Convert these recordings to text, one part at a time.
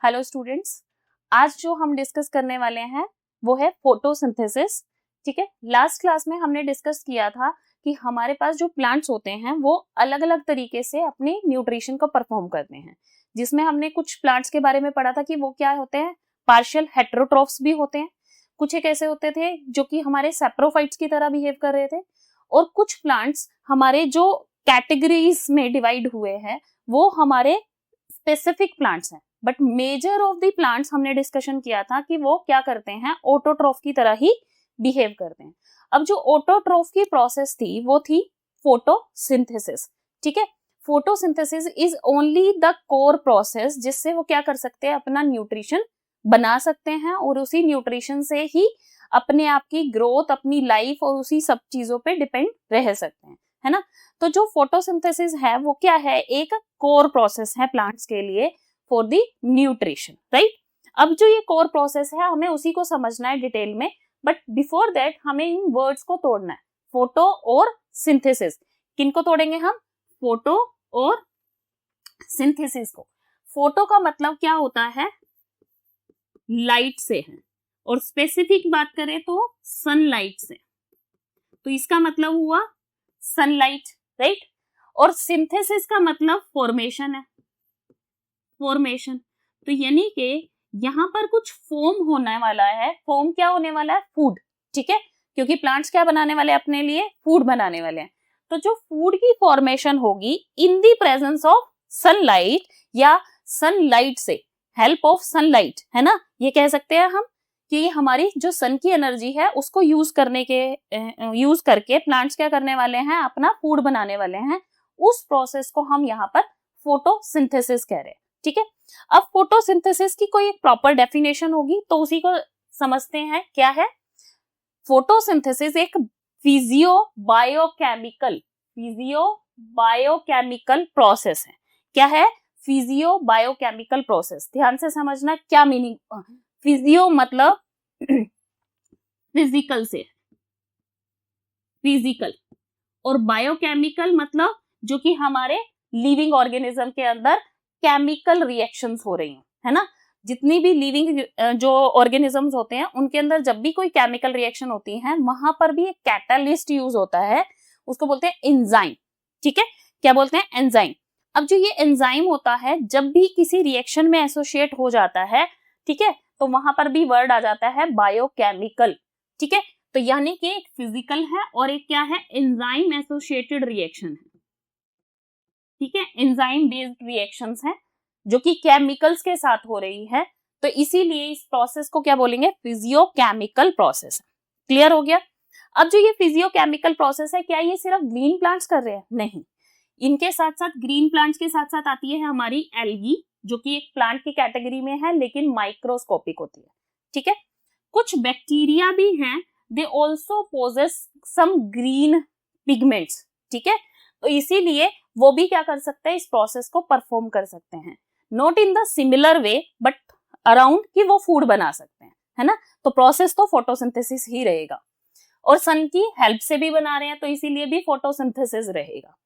Hello students, आज जो हम डिस्कस करने वाले हैं वो है फोटोसिंथेसिस। ठीक है, लास्ट क्लास में हमने डिस्कस किया था कि हमारे पास जो प्लांट्स होते हैं वो अलग अलग तरीके से अपनी न्यूट्रिशन को परफॉर्म करते हैं, जिसमें हमने कुछ प्लांट्स के बारे में पढ़ा था कि वो क्या होते हैं, पार्शियल हेटेरोट्रॉफ्स भी होते हैं, कुछ एक ऐसे होते थे जो कि हमारे सैप्रोफाइट्स की तरह बिहेव कर रहे थे, और कुछ प्लांट्स हमारे जो कैटेगरीज में डिवाइड हुए हैं वो हमारे स्पेसिफिक प्लांट्स हैं। But measure of the plants हमने डिस्कशन किया था कि वो क्या करते हैं, ऑटोट्रॉफ की तरह ही बिहेव करते हैं। अब जो ऑटोट्रॉफ की प्रोसेस थी वो थी फोटोसिंथेसिस। ठीक है, photosynthesis is only the core process जिससे वो क्या कर सकते हैं, अपना न्यूट्रिशन बना सकते हैं और उसी न्यूट्रिशन से ही अपने आप की ग्रोथ, अपनी लाइफ और उसी सब चीजों पे डिपेंड रह सकते हैं, है ना। तो जो फोटोसिंथेसिस है वो क्या है, एक कोर प्रोसेस है प्लांट्स के लिए फॉर द न्यूट्रिशन, राइट। अब जो ये कोर प्रोसेस है हमें उसी को समझना है डिटेल में, बट बिफोर दैट हमें इन वर्ड्स को तोड़ना है, फोटो और सिंथेसिस। किनको तोड़ेंगे हम, फोटो और सिंथेसिस को। फोटो का मतलब क्या होता है, लाइट से है, और स्पेसिफिक बात करें तो सनलाइट से, तो इसका मतलब हुआ सनलाइट, राइट। और सिंथेसिस का मतलब फॉर्मेशन है, फॉर्मेशन। तो यानी कि यहाँ पर कुछ फॉर्म होने वाला है, फॉर्म क्या होने वाला है, फूड। ठीक है, क्योंकि प्लांट्स क्या बनाने वाले हैं, अपने लिए फूड बनाने वाले हैं। तो जो फूड की फॉर्मेशन होगी इन दी प्रेजेंस ऑफ सनलाइट या सनलाइट से, हेल्प ऑफ सनलाइट, है ना, ये कह सकते हैं हम कि हमारी जो सन की एनर्जी है उसको यूज करके प्लांट्स क्या करने वाले हैं, अपना फूड बनाने वाले हैं। उस प्रोसेस को हम यहाँ पर फोटोसिंथेसिस कह रहे हैं। ठीक है, अब फोटोसिंथेसिस की कोई एक प्रॉपर डेफिनेशन होगी तो उसी को समझते हैं। क्या है फोटोसिंथेसिस, एक फिजियो बायोकेमिकल प्रोसेस है। क्या है, फिजियो बायोकेमिकल प्रोसेस। ध्यान से समझना क्या मीनिंग, फिजियो मतलब फिजिकल से, फिजिकल, और बायोकेमिकल मतलब जो कि हमारे लिविंग ऑर्गेनिज्म के अंदर केमिकल रिएक्शंस हो रही हैं, है ना। जितनी भी लिविंग जो ऑर्गेनिजम्स होते हैं उनके अंदर जब भी कोई केमिकल रिएक्शन होती है वहां पर भी एक कैटालिस्ट यूज होता है, उसको बोलते हैं एंजाइम। ठीक है, क्या बोलते हैं, एंजाइम। अब जो ये एंजाइम होता है जब भी किसी रिएक्शन में एसोसिएट हो जाता है, ठीक है, तो वहां पर भी वर्ड आ जाता है बायोकेमिकल। ठीक है, तो यानी कि एक फिजिकल है और एक क्या है, एंजाइम एसोसिएटेड रिएक्शन है। ठीक है, एंजाइम बेस्ड रिएक्शंस हैं जो कि केमिकल्स के साथ हो रही है, तो इसीलिए इस प्रोसेस को क्या बोलेंगे, फिजियोकेमिकल प्रोसेस। क्लियर हो गया। अब जो ये फिजियोकेमिकल प्रोसेस है, क्या ये सिर्फ ग्रीन प्लांट्स कर रहे हैं, नहीं, इनके साथ साथ ग्रीन प्लांट्स के साथ साथ आती है हमारी एल्गी, जो कि एक प्लांट की कैटेगरी में है लेकिन माइक्रोस्कोपिक होती है। ठीक है, कुछ बैक्टीरिया भी हैं, they also possess some green pigments. ठीक है, तो इसीलिए वो भी क्या कर सकते हैं, इस प्रोसेस को परफॉर्म कर सकते हैं, not in the similar way but around, कि वो फूड बना सकते हैं, है ना। तो प्रोसेस तो फोटोसिंथेसिस ही रहेगा, और सन की हेल्प से भी बना रहे हैं तो इसीलिए भी फोटोसिंथेसिस रहेगा।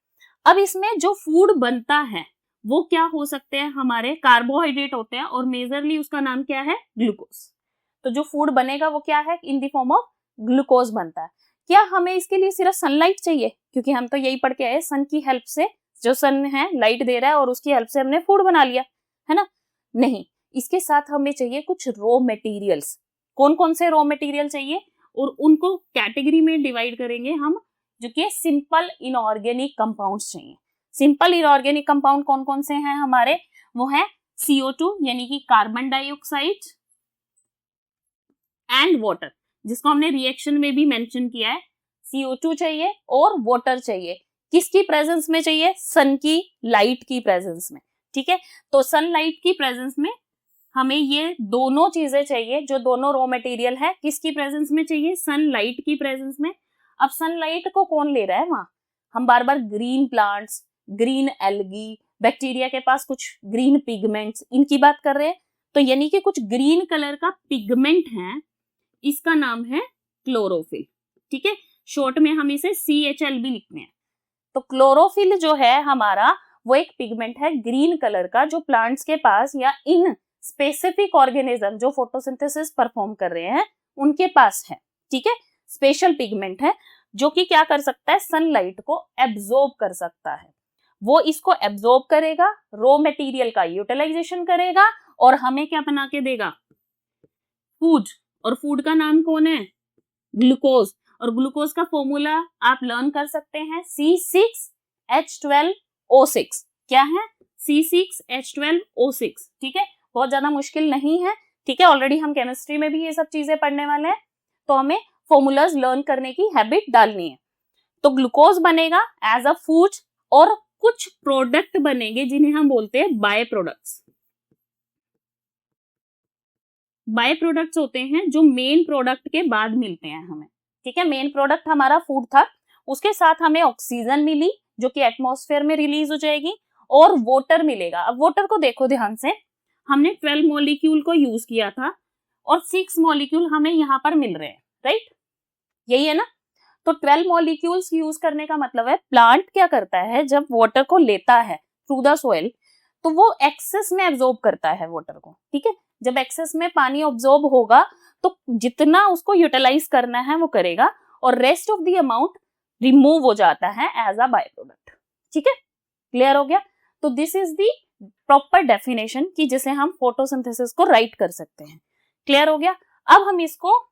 अब इसमें जो फूड बनता है वो क्या हो सकते हैं, हमारे कार्बोहाइड्रेट होते हैं, और मेजरली उसका नाम क्या है, ग्लूकोज। तो जो फूड बनेगा वो क्या है, in the form of glucose बनता है। क्या हमें इसके लिए सिर्फ सनलाइट चाहिए, क्योंकि हम तो यही पढ़ के आए, सन की हेल्प से, जो सन है लाइट दे रहा है और उसकी हेल्प से हमने फूड बना लिया, है ना, नहीं, इसके साथ हमें चाहिए कुछ रॉ मटेरियल्स। कौन कौन से रॉ मटेरियल चाहिए, और उनको कैटेगरी में डिवाइड करेंगे हम, जो कि सिंपल इनऑर्गेनिक कंपाउंड्स चाहिए। सिंपल इनऑर्गेनिक कंपाउंड कौन कौन से हैं हमारे, वो है CO2 यानी कि कार्बन डाइऑक्साइड, एंड वाटर, जिसको हमने रिएक्शन में भी मेंशन किया है। CO2 चाहिए और वाटर चाहिए, किसकी प्रेजेंस में चाहिए, सन की लाइट की प्रेजेंस में। ठीक है, तो सनलाइट की प्रेजेंस में हमें ये दोनों चीजें चाहिए, जो दोनों रॉ मटेरियल है, किसकी प्रेजेंस में चाहिए, सनलाइट की प्रेजेंस में। अब सनलाइट को कौन ले रहा है वहां, हम बार बार green plants, green algae, bacteria के पास कुछ ग्रीन पिगमेंट्स, इनकी बात कर रहे हैं। तो यानी कि कुछ ग्रीन कलर का पिगमेंट है, इसका नाम है क्लोरोफिल। ठीक है, शॉर्ट में हम इसे CHL भी लिखते हैं। तो क्लोरोफिल जो है हमारा, वो एक पिगमेंट है ग्रीन कलर का, जो प्लांट्स के पास या इन स्पेसिफिक ऑर्गेनिज्म जो फोटोसिंथेसिस परफॉर्म कर रहे हैं उनके पास है, ठीक है। स्पेशल पिगमेंट है जो कि क्या कर सकता है, सनलाइट को एब्जॉर्ब कर सकता है। वो इसको एब्जॉर्ब करेगा, रॉ मटेरियल का यूटिलाइजेशन करेगा और हमें क्या बना के देगा, फूड। और फूड का नाम कौन है, ग्लूकोज। और ग्लूकोज का फॉर्मूला आप लर्न कर सकते हैं, C6H12O6। क्या है, C6H12O6, ठीक है। बहुत ज्यादा मुश्किल नहीं है, ठीक है। ऑलरेडी हम केमिस्ट्री में भी ये सब चीजें पढ़ने वाले हैं, तो हमें फॉर्मूलाज लर्न करने की हैबिट डालनी है। तो ग्लूकोज बनेगा एज अ फूड और कुछ प्रोडक्ट बनेंगे जिन्हें हम बोलते हैं बाय प्रोडक्ट्स। बाय प्रोडक्ट्स होते हैं जो मेन प्रोडक्ट के बाद मिलते हैं हमें, ठीक है। मेन प्रोडक्ट हमारा फूड था, उसके साथ हमें ऑक्सीजन मिली जो कि एटमॉस्फेयर में रिलीज हो जाएगी, और वाटर मिलेगा। अब वाटर को देखो ध्यान से, हमने 12 मॉलिक्यूल को यूज किया था और 6 मॉलिक्यूल हमें यहाँ पर मिल रहे हैं, राइट, यही है ना। तो 12 मॉलिक्यूल्स यूज करने का मतलब है प्लांट क्या करता है, जब वाटर को लेता है थ्रू द सोइल तो वो एक्सेस में एब्जॉर्ब करता है वाटर को, ठीक है। जब एक्सेस में पानी ऑब्जॉर्ब होगा तो जितना उसको यूटिलाइज करना है वो करेगा और rest of the amount remove हो जाता है एज अ बाय प्रोडक्ट, ठीक है। क्लियर हो गया। तो this is the proper definition कि जिसे हम फोटोसिंथेसिस को राइट कर सकते हैं। क्लियर हो गया। अब हम इसको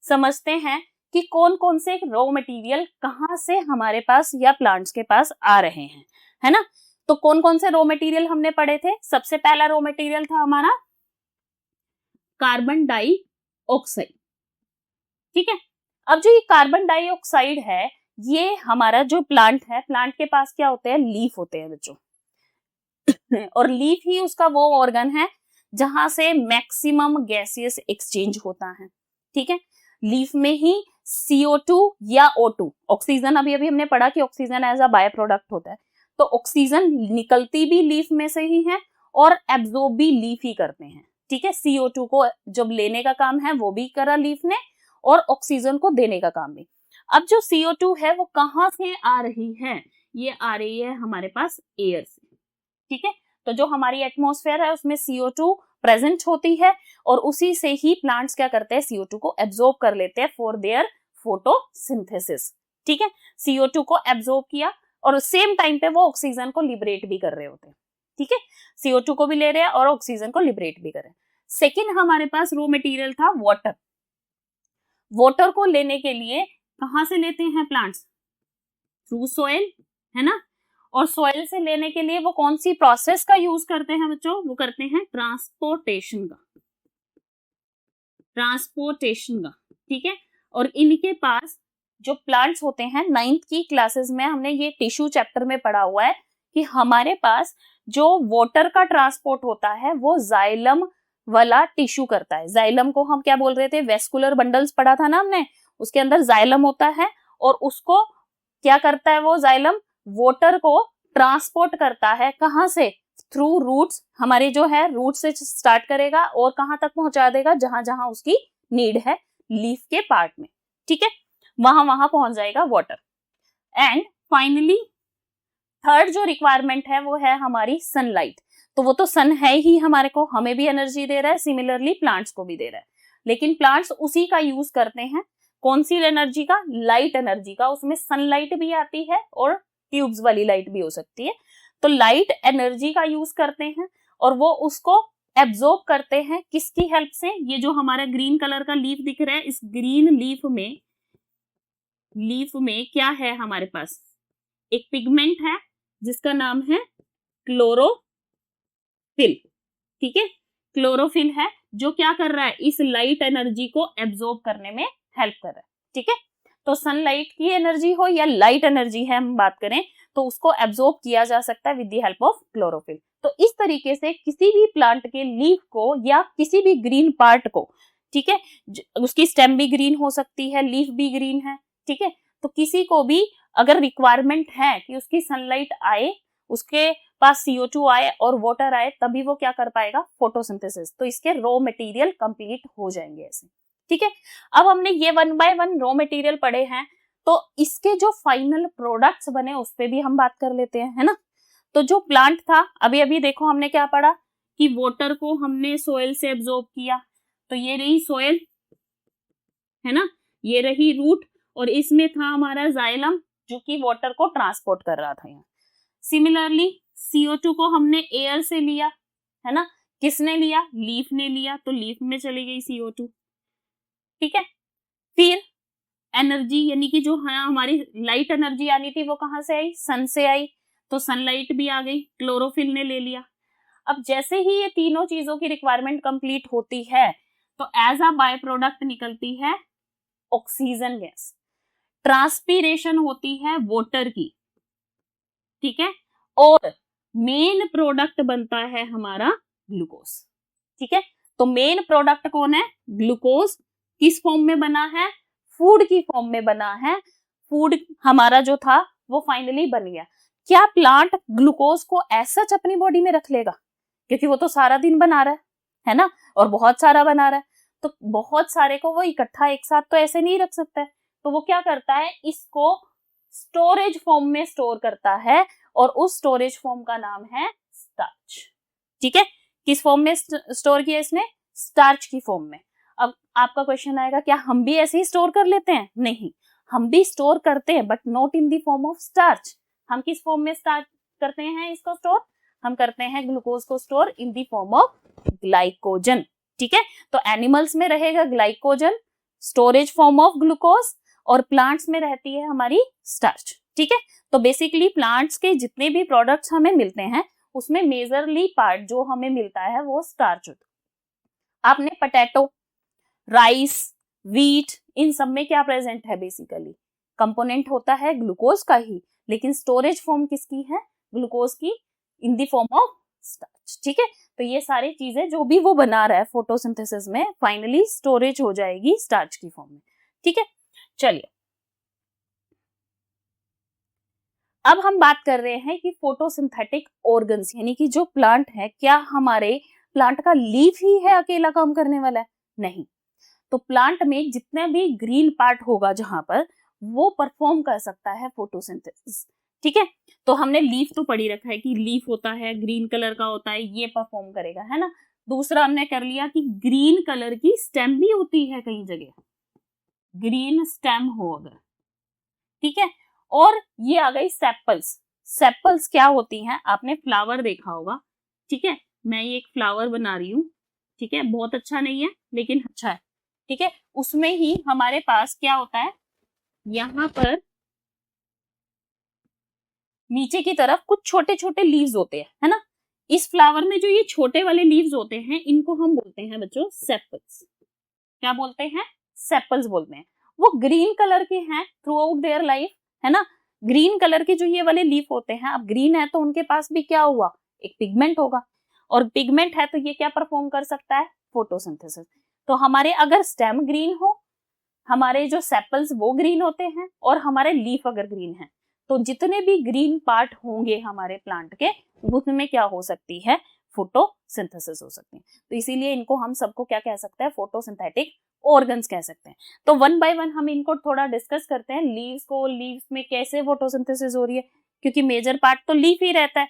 समझते हैं कि कौन कौन से रॉ मटेरियल कहां से हमारे पास या प्लांट्स के पास आ रहे हैं, है ना। तो कौन कौन से रॉ मटेरियल हमने पढ़े थे। सबसे पहला रॉ मटेरियल था हमारा कार्बन डाइऑक्साइड, ठीक है। अब जो ये कार्बन डाइऑक्साइड है, ये हमारा जो प्लांट है, प्लांट के पास क्या होते हैं, लीफ होते हैं बच्चों और लीफ ही उसका वो ऑर्गन है जहां से मैक्सिमम गैसियस एक्सचेंज होता है, ठीक है। लीफ में ही CO2 या O2, ऑक्सीजन अभी अभी हमने पढ़ा कि oxygen as a by product होता है, तो ऑक्सीजन निकलती भी लीफ में से ही है और एब्जॉर्ब भी लीफ ही करते हैं, ठीक है। CO2 को जब लेने का काम है वो भी करा लीफ ने, और ऑक्सीजन को देने का काम भी। अब जो CO2 है वो कहां से आ रही है, ये आ रही है हमारे पास एयर से, ठीक है। तो जो हमारी एटमॉस्फेयर है उसमें CO2 प्रेजेंट होती है और उसी से ही प्लांट्स क्या करते हैं, CO2 को एब्जॉर्ब कर लेते हैं फॉर देयर फोटोसिंथेसिस, ठीक है। CO2 को एब्जॉर्ब किया और सेम टाइम पे वो ऑक्सीजन को लिबरेट भी कर रहे होते हैं, ठीक है। CO2 को भी ले रहे हैं और ऑक्सीजन को लिबरेट भी कर रहे हैं। सेकेंड हमारे पास रॉ मटेरियल था वाटर। वाटर को लेने के लिए कहां से लेते हैं प्लांट्स, थ्रू सोइल, है ना। और सोइल से लेने के लिए वो कौन सी प्रोसेस का यूज करते हैं बच्चों, वो करते हैं ट्रांसपोर्टेशन का, ठीक है। और इनके पास जो प्लांट्स होते हैं, 9th की क्लासेस में हमने ये टिश्यू चैप्टर में पढ़ा हुआ है कि हमारे पास जो वाटर का ट्रांसपोर्ट होता है वो जाइलम वाला टिश्यू करता है। जाइलम को हम क्या बोल रहे थे, वेस्कुलर बंडल्स पढ़ा था ना हमने, उसके अंदर जाइलम होता है और उसको क्या करता है, वो जाइलम वाटर को ट्रांसपोर्ट करता है, कहां से, थ्रू रूट्स। हमारे जो है रूट से स्टार्ट करेगा और कहां तक पहुंचा देगा, जहां जहां उसकी नीड है लीफ के पार्ट में, ठीक है, वहां वहां पहुंच जाएगा वाटर। एंड फाइनली थर्ड जो रिक्वायरमेंट है वो है हमारी सनलाइट। तो वो तो सन है ही हमारे को, हमें भी एनर्जी दे रहा है, सिमिलरली प्लांट्स को भी दे रहा है, लेकिन प्लांट्स उसी का यूज करते हैं, कौन सी एनर्जी का, लाइट एनर्जी का। उसमें सनलाइट भी आती है और ट्यूब्स वाली लाइट भी हो सकती है। तो लाइट एनर्जी का यूज करते हैं और वो उसको एब्जॉर्ब करते हैं किसकी हेल्प से, ये जो हमारा ग्रीन कलर का लीफ दिख रहा है, इस ग्रीन लीफ में क्या है हमारे पास, एक पिगमेंट है जिसका नाम है क्लोरोफिल, ठीक है। क्लोरोफिल है जो क्या कर रहा है, इस लाइट एनर्जी को एब्जॉर्ब करने में हेल्प कर रहा है, ठीक है। तो सनलाइट की एनर्जी हो या लाइट एनर्जी है, हम बात करें तो उसको एब्जॉर्ब किया जा सकता है with the help of chlorophyll. तो इस तरीके से किसी भी प्लांट के लीफ को या किसी भी ग्रीन पार्ट को, ठीक है, उसकी स्टेम भी ग्रीन हो सकती है, लीफ भी ग्रीन है, ठीक है। तो किसी को भी अगर रिक्वायरमेंट है कि उसकी सनलाइट आए, उसके पास CO2 आए और वाटर आए, तभी वो क्या कर पाएगा, फोटोसिंथेसिस। तो इसके रॉ मटेरियल कंप्लीट हो जाएंगे ऐसे, ठीक है। अब हमने ये 1 बाय 1 रॉ मटेरियल पढ़े हैं, तो इसके जो फाइनल प्रोडक्ट्स बने उस पे भी हम बात कर लेते हैं, है ना। तो जो प्लांट था, अभी अभी देखो हमने क्या पढ़ा कि वाटर को हमने सोयल से एब्जॉर्ब किया, तो ये रही सोयल, है ना, ये रही रूट, और इसमें था हमारा जाइलम जो कि वाटर को ट्रांसपोर्ट कर रहा था यहाँ। सिमिलरली CO2 को हमने एयर से लिया, है ना, किसने लिया, लीफ ने लिया, तो लीफ में चली गई CO2, ठीक है। फिर एनर्जी यानी कि जो हमारी लाइट एनर्जी आनी थी वो कहाँ से आई, सन से आई, तो सनलाइट भी आ गई, क्लोरोफिल ने ले लिया। अब जैसे ही ये तीनों चीजों की रिक्वायरमेंट कंप्लीट होती है तो एज अ बाय प्रोडक्ट निकलती है ऑक्सीजन गैस, ट्रांसपीरेशन होती है वाटर की, ठीक है, और मेन प्रोडक्ट बनता है हमारा ग्लूकोज, ठीक है। तो मेन प्रोडक्ट कौन है, ग्लूकोज, किस फॉर्म में बना है, फूड की फॉर्म में बना है, फूड हमारा जो था वो फाइनली बन गया। क्या प्लांट ग्लूकोज को ऐसा अपनी बॉडी में रख लेगा, क्योंकि वो तो सारा दिन बना रहा है ना, और बहुत सारा बना रहा है, तो बहुत सारे को वो इकट्ठा एक साथ तो ऐसे नहीं रख सकता है, तो वो क्या करता है, इसको स्टोरेज फॉर्म में स्टोर करता है, और उस स्टोरेज फॉर्म का नाम है स्टार्च, ठीक है। किस फॉर्म में स्टोर किया इसने, स्टार्च की फॉर्म में। अब आपका क्वेश्चन आएगा क्या हम भी ऐसे ही स्टोर कर लेते हैं, नहीं, हम भी स्टोर करते हैं but not in the form of starch. हम किस फॉर्म में स्टार्ट करते हैं इसको स्टोर, हम करते हैं ग्लूकोज को store in the form of glycogen, ठीक है। तो एनिमल्स में रहेगा glycogen, storage form of glucose, और प्लांट्स में रहती है हमारी स्टार्च, ठीक है। तो बेसिकली प्लांट्स के जितने भी प्रोडक्ट्स हमें मिलते हैं उसमें मेजरली पार्ट जो हमें मिलता है वो स्टार्च होता है। आपने पोटैटो, राइस, व्हीट, इन सब में क्या प्रेजेंट है, बेसिकली कंपोनेंट होता है ग्लूकोज का ही, लेकिन स्टोरेज फॉर्म किसकी है, ग्लूकोज की, in the form of starch, ठीक है। तो ये सारी चीजें जो भी वो बना रहा है फोटोसिंथेसिस में फाइनली स्टोरेज हो जाएगी स्टार्च की फॉर्म में, ठीक है। चलिए अब हम बात कर रहे हैं कि फोटोसिंथेटिक ऑर्गन्स यानी कि जो प्लांट है, क्या हमारे प्लांट का लीफ ही है अकेला काम करने वाला है, नहीं। तो प्लांट में जितना भी ग्रीन पार्ट होगा जहां पर वो परफॉर्म कर सकता है फोटोसिंथेसिस, ठीक है। तो हमने लीफ तो पढ़ी रखा है कि लीफ होता है ग्रीन कलर का होता है, ये परफॉर्म करेगा, है ना। दूसरा हमने कर लिया कि ग्रीन कलर की स्टेम भी होती है कई जगह, ग्रीन स्टेम हो अगर, ठीक है। और ये आ गई सेपल्स। सेपल्स क्या होती हैं, आपने फ्लावर देखा होगा, ठीक है। मैं ये एक फ्लावर बना रही हूँ, ठीक है, बहुत अच्छा नहीं है लेकिन अच्छा है, ठीक है। उसमें ही हमारे पास क्या होता है, यहाँ पर नीचे की तरफ कुछ छोटे छोटे लीव्स होते हैं, है ना। इस फ्लावर में जो ये छोटे वाले लीव्स होते हैं इनको हम बोलते हैं बच्चों सेपल्स। क्या बोलते हैं, सेपल्स बोलते हैं। वो ग्रीन कलर के हैं थ्रू आउट देयर लाइफ, है ना। ग्रीन कलर के जो ये वाले लीफ होते हैं, अब ग्रीन है तो उनके पास भी क्या हुआ, एक पिगमेंट होगा, और पिगमेंट है तो ये क्या परफॉर्म कर सकता है, फोटोसिंथेसिस। तो हमारे अगर स्टेम ग्रीन हो, हमारे जो सेपल्स वो ग्रीन होते हैं, और हमारे लीफ अगर ग्रीन है, तो जितने भी ग्रीन पार्ट होंगे हमारे प्लांट के उसमें क्या हो सकती है, फोटोसिंथेसिस हो सकती है। तो इसीलिए इनको हम सबको क्या कह सकते हैं, फोटोसिंथेटिक ऑर्गन्स कह सकते हैं। तो वन बाय वन हम इनको थोड़ा डिस्कस करते हैं, लीव्स को, लीव्स में कैसे फोटोसिंथेसिस हो रही है, क्योंकि मेजर पार्ट तो लीफ ही रहता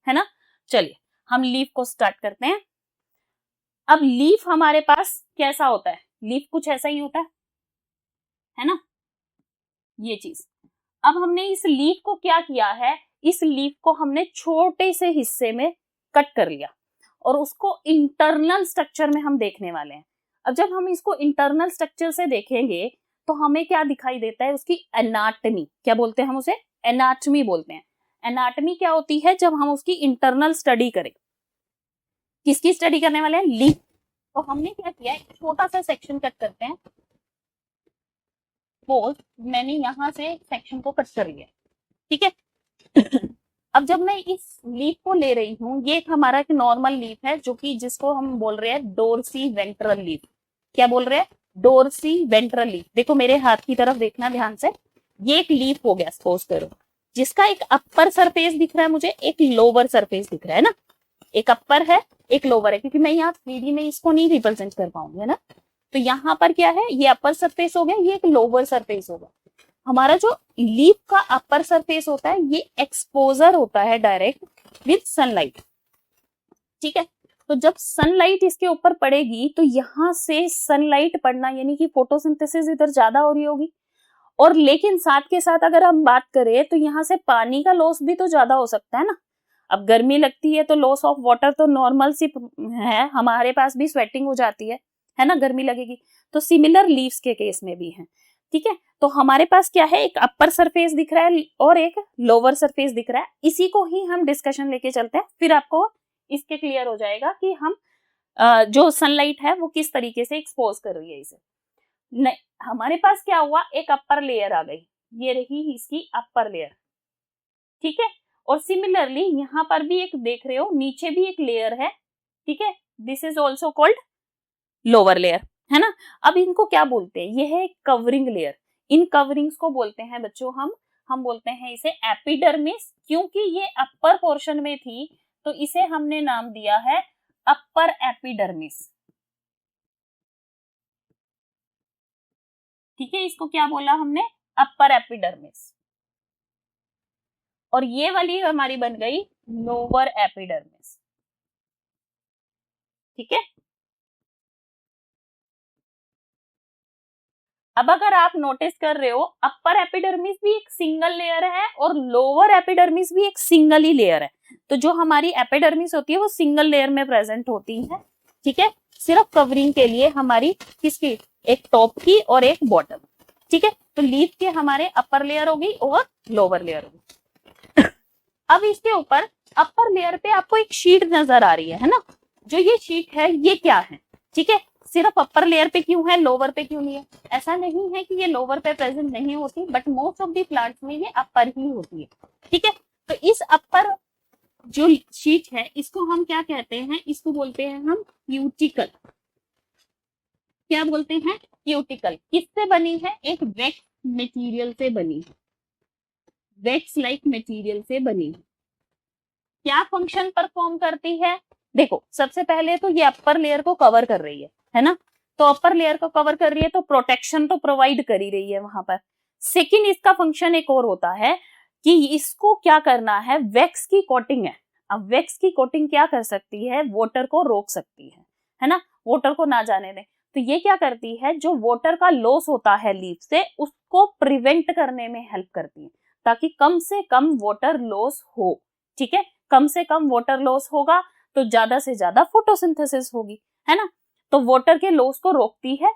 है ना। चलिए हम लीफ को स्टार्ट करते हैं। अब लीफ हमारे पास कैसा होता है, लीफ कुछ ऐसा ही होता है ना, ये चीज। अब हमने इस लीफ को क्या किया है, इस लीफ को हमने छोटे से हिस्से में कट कर लिया, और उसको इंटरनल स्ट्रक्चर में हम देखने वाले हैं। अब जब हम इसको इंटरनल स्ट्रक्चर से देखेंगे तो हमें क्या दिखाई देता है, उसकी एनाटमी, क्या बोलते हैं हम उसे, एनाटमी बोलते हैं। एनाटमी क्या होती है, जब हम उसकी इंटरनल स्टडी करें। किसकी स्टडी करने वाले हैं, लीफ। तो हमने क्या किया, एक छोटा सा सेक्शन कट करते हैं। सपोज मैंने यहां से सेक्शन को कट कर लिया, ठीक है। अब जब मैं इस लीफ को ले रही हूँ, ये एक हमारा एक नॉर्मल लीफ है जो कि जिसको हम बोल रहे हैं डोर्सी वेंट्रल लीफ। क्या बोल रहे हैं, डोर्सी वेंट्रल लीफ। देखो मेरे हाथ की तरफ देखना ध्यान से, ये एक लीफ हो गया सपोज करो, जिसका एक अपर सरफेस दिख रहा है मुझे, एक लोअर सरफेस दिख रहा है ना। एक अपर है एक लोअर है, क्योंकि मैं यहाँ 3D में इसको नहीं रिप्रेजेंट कर पाऊंगी, है ना। तो यहाँ पर क्या है, ये अपर सरफेस हो गया, ये एक लोअर सरफेस होगा। हमारा जो लीफ का अपर सरफेस होता है ये एक्सपोजर होता है डायरेक्ट विद सनलाइट, ठीक है। तो जब सनलाइट इसके ऊपर पड़ेगी तो यहाँ से सनलाइट पड़ना यानी कि फोटोसिंथेसिस इधर ज्यादा हो रही होगी, और लेकिन साथ के साथ अगर हम बात करें तो यहाँ से पानी का लॉस भी तो ज्यादा हो सकता है ना। अब गर्मी लगती है तो लॉस ऑफ वाटर तो नॉर्मल सी है, हमारे पास भी स्वेटिंग हो जाती है ना, गर्मी लगेगी। तो सिमिलर लीव्स के केस में भी है, ठीक है। तो हमारे पास क्या है, एक अपर सरफेस दिख रहा है और एक लोअर सरफेस दिख रहा है, इसी को ही हम डिस्कशन लेके चलते हैं, फिर आपको इसके क्लियर हो जाएगा कि हम जो सनलाइट है वो किस तरीके से एक्सपोज कर रही है इसे। नहीं, हमारे पास क्या हुआ, एक अपर लेयर आ गई, ये रही इसकी अपर लेयर, ठीक है। और सिमिलरली यहाँ पर भी एक देख रहे हो, नीचे भी एक लेयर है, ठीक है, this is also called lower layer, है ना। अब इनको क्या बोलते हैं, ये है कवरिंग लेयर। इन कवरिंग्स को बोलते हैं बच्चों हम बोलते हैं इसे एपिडर्मिस, क्योंकि ये अपर पोर्शन में थी तो इसे हमने नाम दिया है अपर एपिडर्मिस, ठीक है। इसको क्या बोला हमने, अपर एपिडर्मिस। और ये वाली हमारी बन गई लोअर एपिडर्मिस, ठीक है। अब अगर आप नोटिस कर रहे हो, अपर एपिडर्मिस भी एक सिंगल लेयर है और लोअर एपिडर्मिस भी एक सिंगल ही लेयर है। तो जो हमारी एपिडर्मिस होती है वो सिंगल लेयर में प्रेजेंट होती है, ठीक है, सिर्फ कवरिंग के लिए हमारी किसकी, एक टॉप की और एक बॉटम, ठीक है। तो लीफ के हमारे अपर लेयर होगी और लोअर लेयर होगी। अब इसके ऊपर अपर लेयर पे आपको एक शीट नजर आ रही है ना, जो ये शीट है ये क्या है, ठीक है। सिर्फ अपर लेयर पे क्यों है, लोअर पे क्यों नहीं है, ऐसा नहीं है कि ये लोअर पे प्रेजेंट नहीं होती, but most of the plants में ये अपर ही होती है, ठीक है। तो इस अपर जो शीट है इसको हम क्या कहते हैं, इसको बोलते हैं हम क्यूटिकल। क्या बोलते हैं, क्यूटिकल। किससे बनी है, एक वैक्स मटेरियल से बनी है, वैक्स लाइक मटेरियल से बनी है। क्या फंक्शन परफॉर्म करती है, देखो सबसे पहले तो ये अपर लेयर को कवर कर रही है ना, तो अपर लेयर को कवर कर रही है तो प्रोटेक्शन तो प्रोवाइड कर ही रही है वहां पर। सेकंड इसका फंक्शन एक और होता है कि इसको क्या करना है, वैक्स की कोटिंग है। अब वैक्स की कोटिंग क्या कर सकती है, वाटर को रोक सकती है ना, वाटर को ना जाने दें। तो ये क्या करती है, जो वाटर का लॉस होता है लीफ से उसको प्रिवेंट करने में हेल्प करती है, ताकि कम से कम वाटर लॉस हो, ठीक है। कम से कम वाटर लॉस होगा तो ज्यादा से ज्यादा फोटोसिंथेसिस होगी, है ना। तो वाटर के लॉस को रोकती है।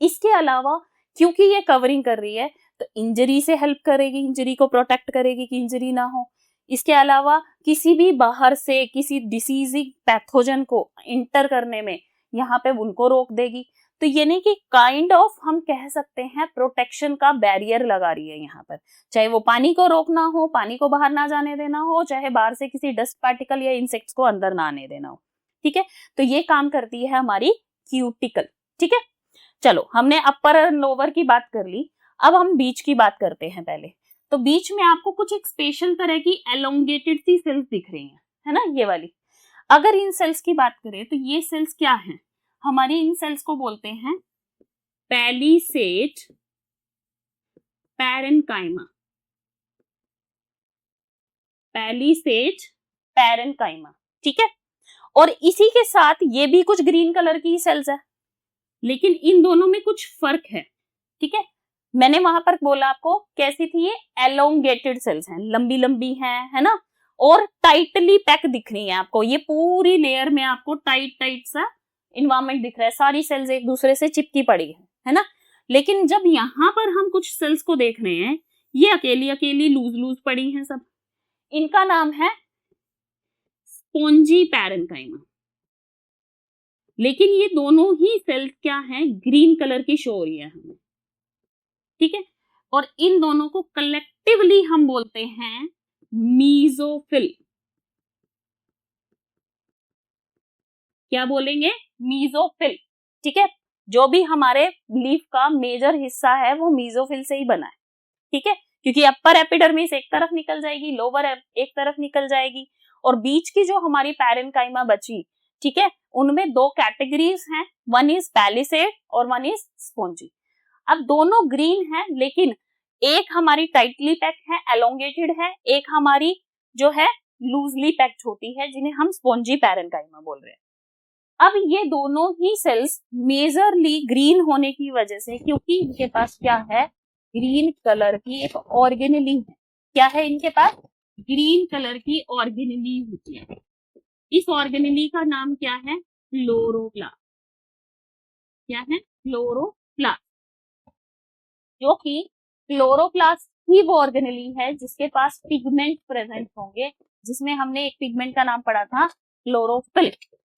इसके अलावा क्योंकि ये कवरिंग कर रही है तो इंजरी से हेल्प करेगी, इंजरी को प्रोटेक्ट करेगी कि इंजरी ना हो। इसके अलावा किसी भी बाहर से किसी डिसीजिंग पैथोजन को इंटर करने में यहाँ पे उनको रोक देगी। तो ये नहीं कि काइंड ऑफ हम कह सकते हैं प्रोटेक्शन का बैरियर लगा रही है यहाँ पर, चाहे वो पानी को रोकना हो, पानी को बाहर ना जाने देना हो, चाहे बाहर से किसी डस्ट पार्टिकल या इंसेक्ट्स को अंदर ना आने देना हो, ठीक है। तो ये काम करती है हमारी क्यूटिकल, ठीक है। चलो हमने अपर और लोअर की बात कर ली, अब हम बीच की बात करते हैं पहले। तो बीच में आपको कुछ एक स्पेशल तरह की एलोंगेटेड सी सेल्स दिख रही है ना, ये वाली। अगर इन सेल्स की बात करें तो ये सेल्स क्या हैं, हमारी इन सेल्स को बोलते हैं पैलिसेड पैरेन्काइमा, पैलिसेड पैरेन्काइमा, ठीक है। और इसी के साथ ये भी कुछ ग्रीन कलर की सेल्स है, लेकिन इन दोनों में कुछ फर्क है, ठीक है। मैंने वहां पर बोला आपको कैसी थी, ये एलोंगेटेड सेल्स हैं, लंबी लंबी हैं, है ना, और टाइटली पैक दिख रही है आपको, ये पूरी लेयर में आपको टाइट टाइट सा इन्वायरमेंट दिख रहा है, सारी सेल्स एक दूसरे से चिपकी पड़ी है ना। लेकिन जब यहाँ पर हम कुछ सेल्स को देख रहे हैं, ये अकेली अकेली लूज लूज पड़ी हैं सब, इनका नाम है स्पॉन्जी पैरेन्काइमा। लेकिन ये दोनों ही सेल्स क्या हैं, ग्रीन कलर की शो हो रही है हमें, ठीक है। और इन दोनों को कलेक्टिवली हम बोलते हैं मीजोफिल। क्या बोलेंगे, मीजोफिल, ठीक है। जो भी हमारे लीफ का मेजर हिस्सा है वो मीजोफिल से ही बना है, ठीक है, क्योंकि अपर एपिडर्मिस एक तरफ निकल जाएगी, लोअर एक तरफ निकल जाएगी, और बीच की जो हमारी पैरेन्काइमा बची, ठीक है, उनमें दो कैटेगरीज हैं, वन इज पैलिसेड और वन इज स्पॉन्जी। अब दोनों ग्रीन है, लेकिन एक हमारी टाइटली पैक्ड है, एलोंगेटेड है, एक हमारी जो है लूजली पैक्ड होती है, जिन्हें हम स्पॉन्जी पैरेन्काइमा बोल रहे हैं, अब ये दोनों ही सेल्स मेजरली ग्रीन होने की वजह से, क्योंकि इनके पास क्या है, ग्रीन कलर की एक ऑर्गेनेली है। क्या है इनके पास? ग्रीन कलर की ऑर्गेनेली होती है। इस ऑर्गेनेली का नाम क्या है? क्लोरोप्लास्ट। क्या है? क्लोरोप्लास्ट। जो कि क्लोरोप्लास्ट ही वो ऑर्गेनेली है जिसके पास पिगमेंट प्रेजेंट होंगे, जिसमें हमने एक पिगमेंट का नाम पढ़ा था क्लोरोफिल।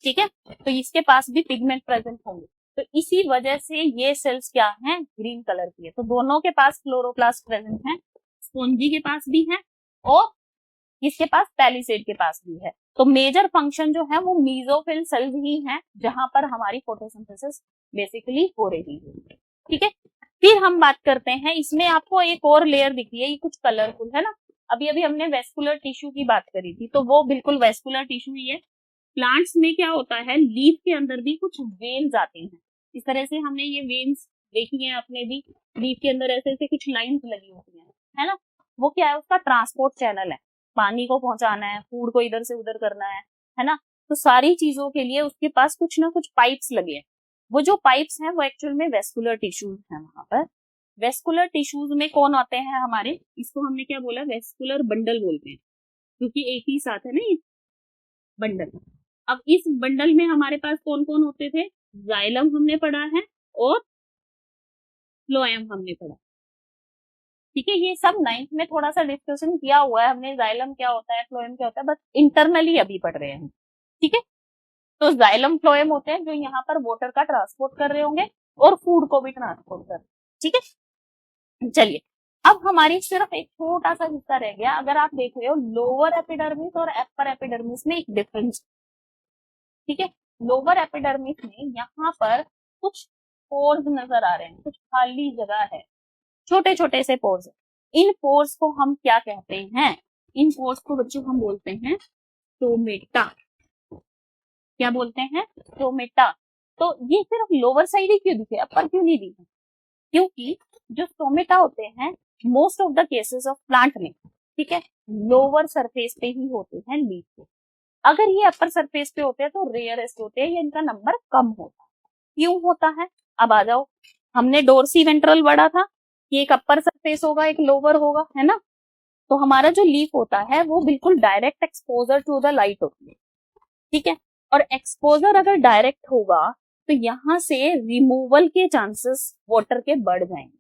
ठीक है, तो इसके पास भी पिगमेंट प्रेजेंट होंगे। तो इसी वजह से ये सेल्स क्या हैं? ग्रीन कलर की है। तो दोनों के पास क्लोरोप्लास्ट प्रेजेंट है, स्पोंजी के पास भी है और इसके पास पैलिसेड के पास भी है। तो मेजर फंक्शन जो है वो मेसोफिल सेल्स ही हैं, जहां पर हमारी फोटोसिंथेसिस बेसिकली हो रही है। ठीक है, फिर हम बात करते हैं, इसमें आपको एक और लेयर दिख रही है, ये कुछ कलरफुल है ना। अभी अभी हमने वेस्कुलर टिश्यू की बात करी थी, तो वो बिल्कुल वेस्कुलर टिश्यू ही है। प्लांट्स में क्या होता है, लीफ के अंदर भी कुछ वेन्स आते हैं। इस तरह से हमने ये वेन्स देखी है अपने भी, लीफ के अंदर ऐसे ऐसे कुछ लाइंस लगी होती है ना। वो क्या है? उसका ट्रांसपोर्ट चैनल है, पानी को पहुंचाना है, फूड को इधर से उधर करना है ना। तो सारी चीजों के लिए उसके पास कुछ ना कुछ पाइप्स लगे हैं। वो जो पाइप्स हैं वो एक्चुअल में वेस्कुलर टिश्यूज हैं। वहां पर वेस्कुलर टिश्यूज में कौन आते हैं हमारे, इसको हमने क्या बोला, वेस्कुलर बंडल बोलते हैं, क्योंकि एक ही साथ है ना ये बंडल। अब इस बंडल में हमारे पास कौन कौन होते थे? जाइलम हमने पढ़ा है और फ्लोएम हमने पढ़ा। ठीक है, ये सब 9th में थोड़ा सा डिस्कशन किया हुआ है हमने, जाइलम क्या होता है, फ्लोएम क्या होता है, बस इंटरनली अभी पढ़ रहे हैं। ठीक है, तो जाइलम फ्लोएम होते हैं जो यहाँ पर वाटर का ट्रांसपोर्ट कर रहे होंगे और फूड को भी ट्रांसपोर्ट कर रहे हैं। ठीक है, चलिए अब हमारी सिर्फ एक छोटा सा हिस्सा रह गया। अगर आप देख रहे हो लोअर एपिडर्मिस और अपर एपिडर्मिस में एक डिफरेंस। ठीक है, लोअर एपिडर्मिस में यहाँ पर कुछ पोर्स नजर आ रहे हैं, कुछ खाली जगह है, छोटे छोटे से पोर्स। इन पोर्स को हम क्या कहते हैं? इन पोर्स को बच्चों हम बोलते हैं स्टोमेटा। क्या बोलते हैं? स्टोमेटा। तो ये सिर्फ लोअर साइड ही क्यों दिखे, अपर क्यों नहीं दिखे? क्योंकि जो स्टोमेटा होते हैं most of the cases of plant में, ठीक है, लोअर सरफेस पे ही होते हैं लीफ पे। अगर ये अपर सरफेस पे होते हैं तो रेयरेस्ट होते हैं, या इनका नंबर कम होता है। क्यों होता है? अब आ जाओ, हमने डोर्सी वेंट्रल पढ़ा था कि एक अपर सरफेस होगा एक लोअर होगा, है ना। तो हमारा जो लीफ होता है वो बिल्कुल direct exposure to the light होती है। ठीक है, और एक्सपोजर अगर डायरेक्ट होगा तो यहाँ से रिमूवल के चांसेस वाटर के बढ़ जाएंगे।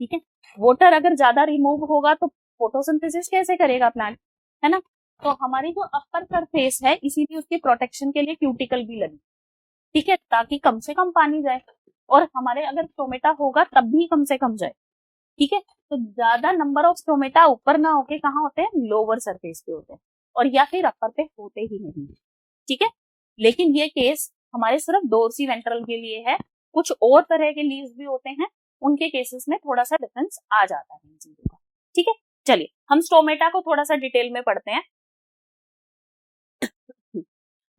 ठीक है, वाटर अगर ज्यादा रिमूव होगा तो फोटोसिंथेसिस कैसे करेगा प्लांट, है ना। तो हमारी जो अपर सरफेस है इसीलिए उसके प्रोटेक्शन के लिए क्यूटिकल भी लगी। ठीक है, ताकि कम से कम पानी जाए, और हमारे अगर स्टोमेटा होगा तब भी कम से कम जाए। ठीक है, तो ज्यादा नंबर ऑफ स्टोमेटा ऊपर ना होके कहाँ होते हैं? लोअर सरफेस पे होते हैं, और या फिर अपर पे होते ही नहीं। ठीक है, लेकिन ये केस हमारे सिर्फ डोर्सी वेंट्रल के लिए है। कुछ और तरह के लीव्स भी होते हैं, उनके केसेस में थोड़ा सा डिफरेंस आ जाता है इन चीजों का। ठीक है, चलिए हम स्टोमेटा को थोड़ा सा डिटेल में पढ़ते हैं।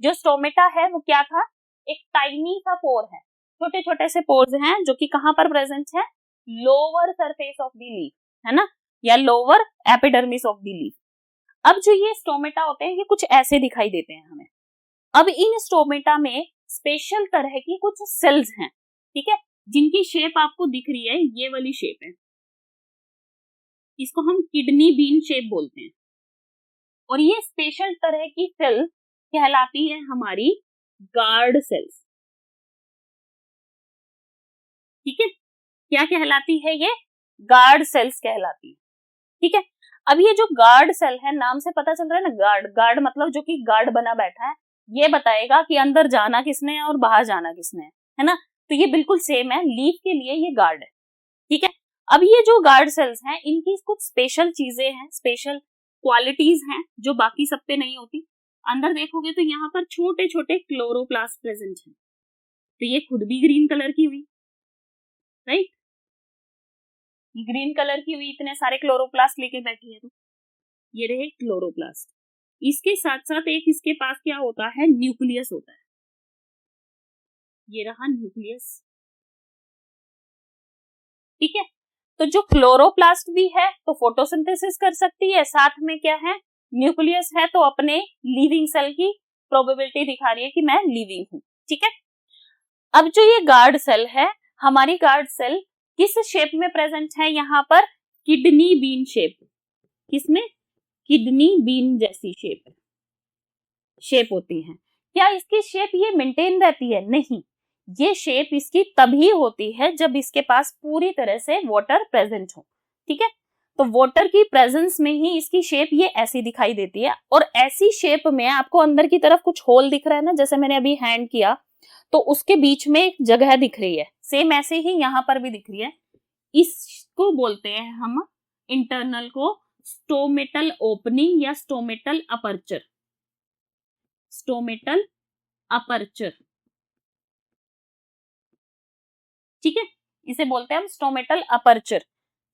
जो स्टोमेटा है वो क्या था? एक टाइनी सा पोर है, छोटे छोटे से पोर्स हैं जो कि कहां पर प्रेजेंट है? Lower surface of the leaf, है ना, या lower epidermis of the leaf. अब जो ये स्टोमेटा होते हैं ये कुछ ऐसे दिखाई देते हैं हमें। अब इन स्टोमेटा में स्पेशल तरह की कुछ सेल्स हैं, ठीक है, जिनकी शेप आपको दिख रही है, ये वाली शेप है, इसको हम किडनी बीन शेप बोलते हैं। और ये स्पेशल तरह की सेल्स कहलाती है हमारी गार्ड सेल्स। ठीक है, क्या कहलाती है ये? गार्ड सेल्स कहलाती है। ठीक है, अब ये जो गार्ड सेल है, नाम से पता चल रहा है ना, गार्ड, गार्ड मतलब जो कि गार्ड बना बैठा है, ये बताएगा कि अंदर जाना किसने है और बाहर जाना किसने है ना। तो ये बिल्कुल सेम है, लीफ के लिए ये गार्ड है। ठीक है, अब ये जो गार्ड सेल्स हैं इनकी कुछ स्पेशल चीजें हैं, स्पेशल क्वालिटीज हैं जो बाकी सब पे नहीं होती। अंदर देखोगे तो यहाँ पर छोटे छोटे क्लोरोप्लास्ट प्रेजेंट हैं। तो ये खुद भी ग्रीन कलर की हुई, राइट, ग्रीन कलर की हुई, इतने सारे क्लोरोप्लास्ट लेके बैठी है। तो ये रहे क्लोरोप्लास्ट। इसके साथ साथ एक इसके पास क्या होता है? न्यूक्लियस होता है। ये रहा न्यूक्लियस। ठीक है, तो जो क्लोरोप्लास्ट भी है तो फोटोसिंथेसिस कर सकती है, साथ में क्या है? न्यूक्लियस है, तो अपने लिविंग सेल की प्रोबेबिलिटी दिखा रही है कि मैं लिविंग हूं। ठीक है। अब जो ये गार्ड सेल है, हमारी गार्ड सेल किस शेप में प्रेजेंट है यहाँ पर? Kidney bean shape. किसमें? किडनी बीन जैसी शेप होती है। क्या इसकी शेप ये मेंटेन रहती है? नहीं, ये शेप इसकी तभी होती है जब इसके पास पूरी तरह से वाटर प्रेजेंट हो। ठीक है, तो वाटर की प्रेजेंस में ही इसकी शेप ये ऐसी दिखाई देती है। और ऐसी शेप में आपको अंदर की तरफ कुछ होल दिख रहा है ना, जैसे मैंने अभी हैंड किया तो उसके बीच में एक जगह दिख रही है, सेम ऐसे ही यहाँ पर भी दिख रही है। इसको बोलते हैं हम इंटरनल को स्टोमेटल ओपनिंग या स्टोमेटल अपर्चर। स्टोमेटल अपर्चर, ठीक है, इसे बोलते हैं हम स्टोमेटल अपर्चर।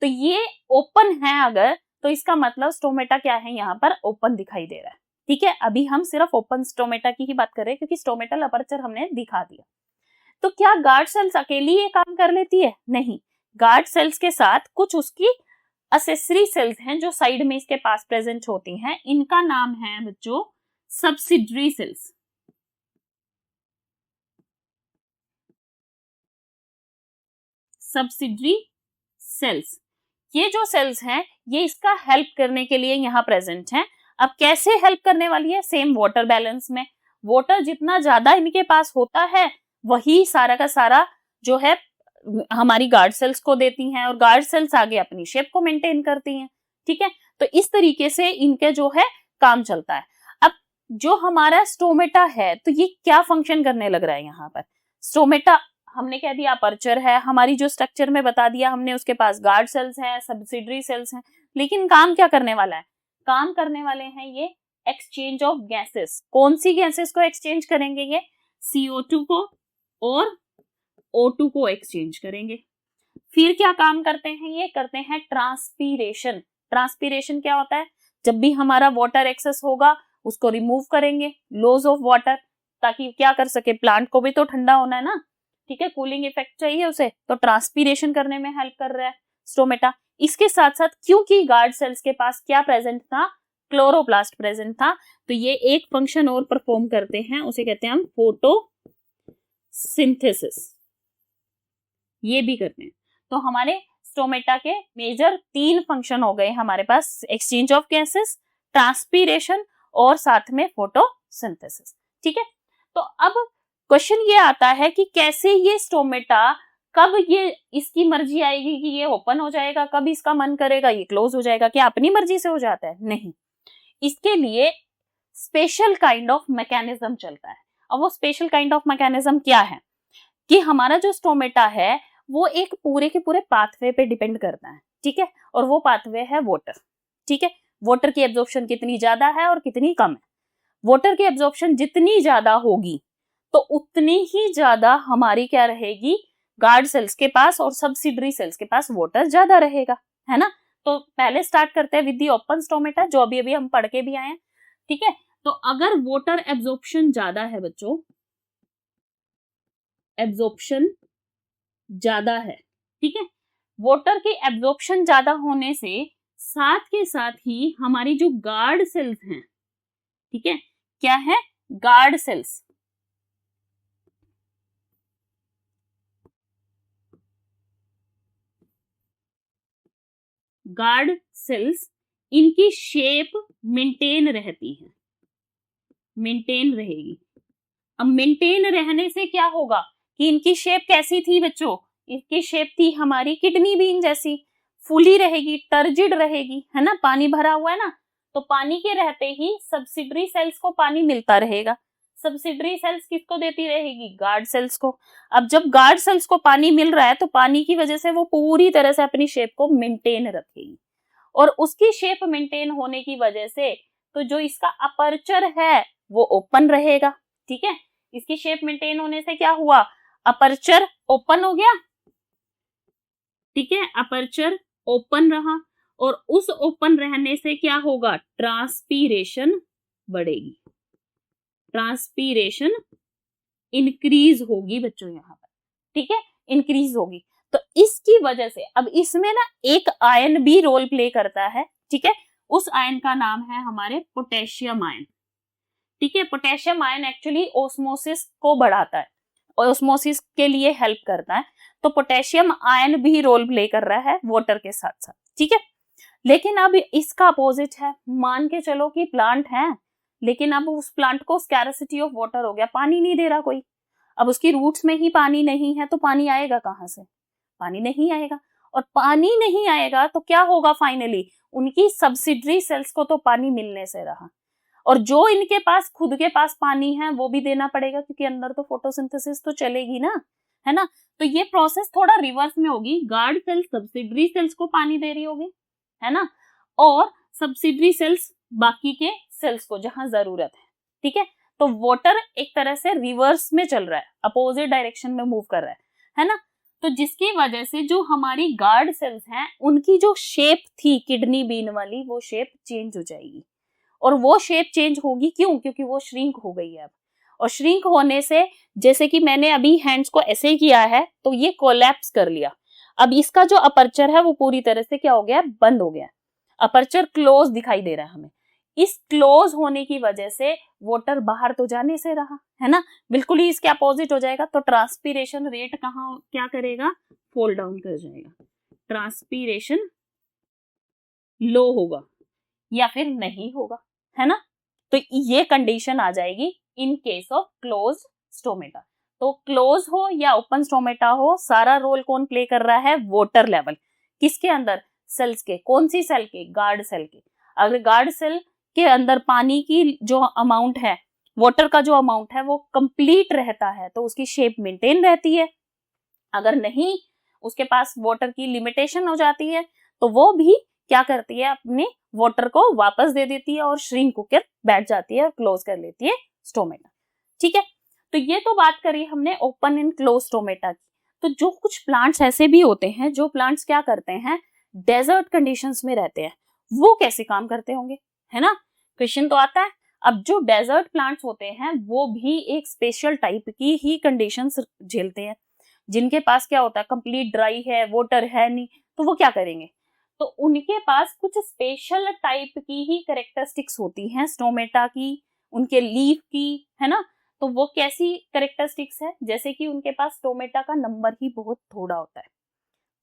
तो ये ओपन है अगर, तो इसका मतलब स्टोमेटा क्या है, यहाँ पर ओपन दिखाई दे रहा है। ठीक है, अभी हम सिर्फ ओपन स्टोमेटा की ही बात कर रहे हैं क्योंकि स्टोमेटल अपर्चर हमने दिखा दिया। तो क्या गार्ड सेल्स अकेली ये काम कर लेती है? नहीं, गार्ड सेल्स के साथ कुछ उसकी असेसरी सेल्स हैं जो साइड में इसके पास प्रेजेंट होती हैं। इनका नाम है बच्चों सब्सिडरी सेल्स। सब्सिडरी सेल्स, ये जो सेल्स हैं ये इसका हेल्प करने के लिए यहाँ प्रेजेंट हैं। अब कैसे हेल्प करने वाली है? सेम वाटर बैलेंस में। वाटर जितना ज्यादा इनके पास होता है वही सारा का सारा जो है हमारी गार्ड सेल्स को देती हैं और गार्ड सेल्स आगे अपनी शेप को मेंटेन करती हैं। ठीक है, तो इस तरीके से इनके जो है काम चलता है। अब जो हमारा स्टोमेटा है तो ये क्या फंक्शन करने लग रहा है यहाँ पर? स्टोमेटा हमने कह दिया अपर्चर है, हमारी जो स्ट्रक्चर में बता दिया हमने, उसके पास गार्ड सेल्स हैं, सब्सिडरी सेल्स हैं, लेकिन काम क्या करने वाला है? काम करने वाले हैं ये एक्सचेंज ऑफ गैसेस। कौन सी गैसेस को एक्सचेंज करेंगे? ये CO2 को और O2 को एक्सचेंज करेंगे। फिर क्या काम करते हैं? ये करते हैं ट्रांसपीरेशन। ट्रांसपीरेशन क्या होता है? जब भी हमारा वाटर एक्सेस होगा उसको रिमूव करेंगे, लॉस ऑफ वाटर, ताकि क्या कर सके, प्लांट को भी तो ठंडा होना है ना। ठीक है, कूलिंग इफेक्ट चाहिए उसे, तो ट्रांसपीरेशन करने में हेल्प कर रहा है स्टोमेटा। इसके साथ साथ क्योंकि गार्ड सेल्स के पास क्या प्रेजेंट था? क्लोरोप्लास्ट प्रेजेंट था, तो ये एक फंक्शन और परफॉर्म करते हैं, उसे कहते हैं हम फोटोसिंथेसिस। ये भी करते हैं। तो हमारे स्टोमेटा के मेजर 3 फंक्शन हो गए हमारे पास, एक्सचेंज ऑफ गैसेस, ट्रांसपीरेशन और साथ में फोटोसिंथेसिस। ठीक है, तो अब क्वेश्चन ये आता है कि कैसे ये स्टोमेटा, कब ये इसकी मर्जी आएगी कि ये ओपन हो जाएगा, कब इसका मन करेगा ये क्लोज हो जाएगा? क्या अपनी मर्जी से हो जाता है? नहीं, इसके लिए स्पेशल काइंड ऑफ मैकेनिज्म चलता है। अब वो स्पेशल काइंड ऑफ मैकेनिज्म क्या है कि हमारा जो स्टोमेटा है वो एक पूरे के पूरे पाथवे पे डिपेंड करता है। ठीक है, और वो पाथवे है वाटर। ठीक है, वाटर की एब्जॉर्प्शन कितनी ज्यादा है और कितनी कम है। वाटर की एब्जॉर्प्शन जितनी ज्यादा होगी तो उतनी ही ज्यादा हमारी क्या रहेगी, गार्ड सेल्स के पास और सब्सिडरी सेल्स के पास वाटर ज्यादा रहेगा, है ना। तो पहले स्टार्ट करते हैं विद दी ओपन स्टोमेटा, जो अभी अभी हम पढ़ के भी आए हैं। ठीक है, तो अगर वाटर एब्जॉर्प्शन ज्यादा है बच्चों, एब्जॉर्प्शन ज्यादा है, ठीक है, वाटर की एब्जॉर्प्शन ज्यादा होने से साथ के साथ ही हमारी जो गार्ड सेल्स हैं, ठीक है, क्या है, गार्ड सेल्स, गार्ड सेल्स, इनकी शेप मेंटेन रहती है, मेंटेन रहेगी। अब मेंटेन रहने से क्या होगा कि इनकी शेप कैसी थी बच्चों? इनकी शेप थी हमारी किडनी बीन जैसी, फुली रहेगी, टर्जिड रहेगी, है ना, पानी भरा हुआ है ना, तो पानी के रहते ही सब्सिडरी सेल्स को पानी मिलता रहेगा। सब्सिडरी सेल्स किसको देती रहेगी? गार्ड सेल्स को। अब जब गार्ड सेल्स को पानी मिल रहा है तो पानी की वजह से वो पूरी तरह से अपनी शेप को मेंटेन रखेगी, और उसकी शेप मेंटेन होने की वजह से तो जो इसका अपर्चर है वो ओपन रहेगा। ठीक है, इसकी शेप मेंटेन होने से क्या हुआ, अपर्चर ओपन हो गया। ठीक है, अपर्चर ओपन रहा, और उस ओपन रहने से क्या होगा, ट्रांसपीरेशन बढ़ेगी, ट्रांसपीरेशन इंक्रीज होगी बच्चों यहाँ पर। ठीक है, इंक्रीज होगी। तो इसकी वजह से अब इसमें ना एक आयन भी रोल प्ले करता है। ठीक है, उस आयन का नाम है हमारे पोटेशियम आयन। ठीक है। पोटेशियम आयन एक्चुअली ऑस्मोसिस को बढ़ाता है, ऑस्मोसिस के लिए हेल्प करता है, तो पोटेशियम आयन भी रोल प्ले कर रहा है वाटर के साथ साथ, ठीक है। लेकिन अब इसका अपोजिट है, मान के चलो कि प्लांट है, लेकिन अब उस प्लांट को स्कैरसिटी ऑफ वाटर हो गया, पानी नहीं दे रहा कोई, अब उसकी रूट्स में ही पानी नहीं है, तो पानी आएगा कहाँ से? पानी नहीं आएगा, और पानी नहीं आएगा तो क्या होगा फाइनली, उनकी सब्सिडरी सेल्स को तो पानी मिलने से रहा, और जो इनके पास खुद के पास पानी है वो भी देना पड़ेगा, क्योंकि अंदर तो फोटोसिंथेसिस तो चलेगी ना, है ना। तो ये प्रोसेस थोड़ा रिवर्स में होगी, गार्ड सेल्स सब्सिडरी सेल्स को पानी दे रही होगी, है ना, और सब्सिडरी सेल्स बाकी के सेल्स को जहां जरूरत है, ठीक है। तो वाटर एक तरह से रिवर्स में चल रहा है, अपोजिट डायरेक्शन में मूव कर रहा है ना। तो जिसकी वजह से जो हमारी गार्ड सेल्स हैं उनकी जो शेप थी किडनी बीन वाली, वो शेप चेंज हो जाएगी, और वो शेप चेंज होगी क्यों? क्योंकि वो श्रिंक हो गई है अब, और श्रिंक होने से, जैसे कि मैंने अभी हैंड्स को ऐसे किया है तो ये कोलैप्स कर लिया, अब इसका जो अपर्चर है वो पूरी तरह से क्या हो गया, बंद हो गया, अपर्चर क्लोज दिखाई दे रहा है हमें। इस क्लोज होने की वजह से वाटर बाहर तो जाने से रहा, है ना, बिल्कुल ही इसके अपोजिट हो जाएगा, तो ट्रांसपीरेशन रेट कहाँ क्या करेगा, फॉल डाउन कर जाएगा, ट्रांसपीरेशन लो होगा या फिर नहीं होगा, है ना। तो ये कंडीशन आ जाएगी in case of close stomata. तो क्लोज हो या ओपन स्टोमेटा हो, सारा रोल कौन प्ले कर रहा है, वाटर लेवल, किसके अंदर, सेल्स के, कौन सी सेल के, गार्ड सेल के। अगर गार्ड सेल के अंदर पानी की जो अमाउंट है, वाटर का जो अमाउंट है वो कंप्लीट रहता है तो उसकी शेप मेंटेन रहती है, अगर नहीं उसके पास वाटर की लिमिटेशन हो जाती है तो वो भी क्या करती है, अपने वाटर को वापस दे देती है और श्रिंक होकर बैठ जाती है और क्लोज कर लेती है स्टोमेटा, ठीक है। तो ये तो बात करी हमने ओपन एंड क्लोज स्टोमेटा की। तो जो कुछ प्लांट्स ऐसे भी होते हैं, जो प्लांट्स क्या करते हैं, डेजर्ट कंडीशंस में रहते हैं, वो कैसे काम करते होंगे, है ना, क्वेश्चन तो आता है। अब जो डेजर्ट प्लांट्स होते हैं वो भी एक स्पेशल टाइप की ही कंडीशंस झेलते हैं, जिनके पास क्या होता है, कंप्लीट ड्राई है, वाटर है नहीं, तो वो क्या करेंगे, तो उनके पास कुछ स्पेशल टाइप की ही कैरेक्टरिस्टिक्स होती हैं स्टोमेटा की, उनके लीफ की, है ना। तो वो कैसी कैरेक्टरिस्टिक्स है, जैसे कि उनके पास स्टोमेटा का नंबर ही बहुत थोड़ा होता है,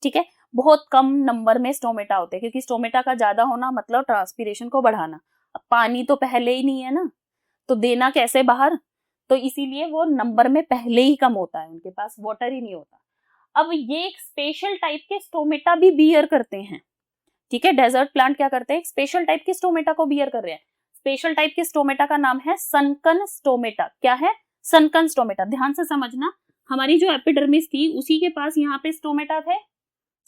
ठीक है, बहुत कम नंबर में स्टोमेटा होते हैं, क्योंकि स्टोमेटा का ज्यादा होना मतलब ट्रांसपीरेशन को बढ़ाना, अब पानी तो पहले ही नहीं है ना, तो देना कैसे बाहर, तो इसीलिए वो नंबर में पहले ही कम होता है, उनके पास वाटर ही नहीं होता। अब ये एक स्पेशल टाइप के स्टोमेटा भी बियर करते हैं, ठीक है, डेजर्ट प्लांट क्या करते हैं, स्पेशल टाइप के स्टोमेटा को बियर कर रहे हैं। स्पेशल टाइप के स्टोमेटा का नाम है सनकन स्टोमेटा। क्या है, सनकन स्टोमेटा, ध्यान से समझना, हमारी जो एपिडर्मिस थी उसी के पास यहाँ पे स्टोमेटा थे,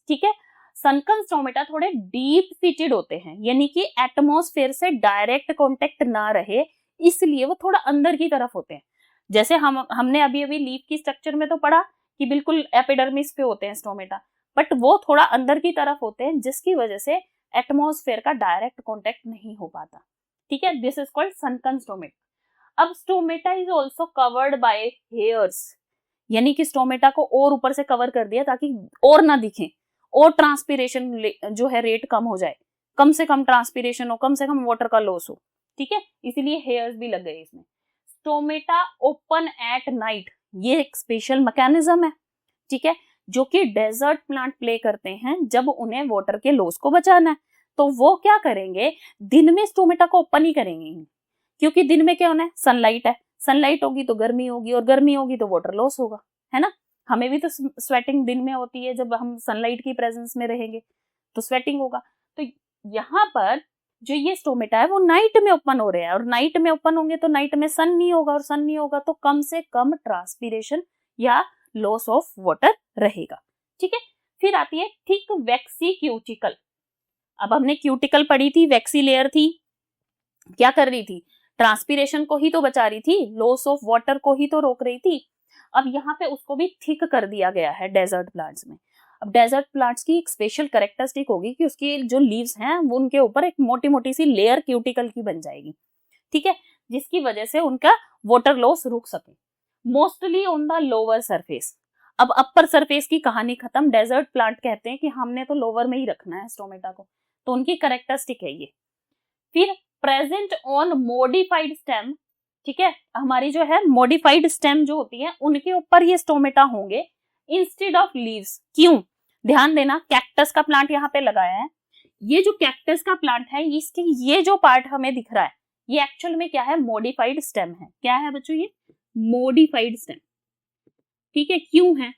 ठीक है। सनकन स्टोमेटा थोड़े डीप सीटेड होते हैं, यानी कि एटमॉस्फेयर से डायरेक्ट कांटेक्ट ना रहे, इसलिए वो थोड़ा अंदर की तरफ होते हैं। जैसे हमने अभी अभी लीफ की स्ट्रक्चर में तो पढ़ा कि बिल्कुल एपिडर्मिस पे होते हैं स्टोमेटा, बट वो थोड़ा अंदर की तरफ होते हैं, जिसकी वजह से एटमॉस्फेयर का डायरेक्ट कांटेक्ट नहीं हो पाता, ठीक है। This is called sunken stomata. अब stomata is also covered by hairs, यानी कि स्टोमेटा को और ऊपर से कवर कर दिया ताकि और ना दिखे, और ट्रांसपीरेशन जो है रेट कम हो जाए, कम से कम ट्रांसपीरेशन हो, कम से कम वाटर का लॉस हो, ठीक है, इसीलिए हेयर्स भी लग गए इसमें। स्टोमेटा ओपन एट नाइट, ये एक स्पेशल मैकेनिज्म है, ठीक है, जो कि डेजर्ट प्लांट प्ले करते हैं जब उन्हें वाटर के लॉस को बचाना है, तो वो क्या करेंगे, दिन में स्टोमेटा को ओपन ही करेंगे, क्योंकि दिन में क्या होना है, सनलाइट है, सनलाइट होगी तो गर्मी होगी, और गर्मी होगी तो वाटर लॉस होगा, है ना। हमें भी तो स्वेटिंग दिन में होती है, जब हम सनलाइट की प्रेजेंस में रहेंगे तो स्वेटिंग होगा। तो यहाँ पर जो ये स्टोमेटा है वो नाइट में ओपन हो रहे हैं, और नाइट में ओपन होंगे तो नाइट में सन नहीं होगा, और सन नहीं होगा तो कम से कम ट्रांसपीरेशन या लॉस ऑफ वाटर रहेगा, ठीक है। फिर आती है थिक वैक्सी क्यूटिकल। अब हमने क्यूटिकल पढ़ी थी, वैक्सी लेयर थी, क्या कर रही थी, ट्रांसपीरेशन को ही तो बचा रही थी, लॉस ऑफ वाटर को ही तो रोक रही थी। अब यहाँ पे उसको भी थिक कर दिया गया है डेजर्ट प्लांट्स में। अब डेजर्ट प्लांट्स की एक स्पेशल कैरेक्टरिस्टिक होगी कि उसकी जो लीव्स हैं वो उनके ऊपर एक मोटी मोटी सी लेयर क्यूटिकल की बन जाएगी, ठीक है, जिसकी वजह से उनका वाटर लॉस रुक सके, mostly on the lower surface. अब अपर सरफेस की कहानी खत्म, डेजर्ट प्लांट कहते हैं कि हमने तो लोअर में ही रखना है स्टोमेटा को, तो उनकी कैरेक्टरिस्टिक है ये। फिर प्रेजेंट ऑन मॉडिफाइड स्टेम, ठीक है, हमारी जो है मॉडिफाइड स्टेम जो होती है उनके ऊपर ये स्टोमेटा होंगे इंस्टेड ऑफ लीव्स। क्यों? ध्यान देना, कैक्टस का प्लांट यहाँ पे लगाया है, ये जो कैक्टस का प्लांट है इसके ये जो पार्ट हमें दिख रहा है ये एक्चुअल में क्या है? मॉडिफाइड स्टेम है। क्या है बच्चों? ये मॉडिफाइड स्टेम। ठीक है, क्यों है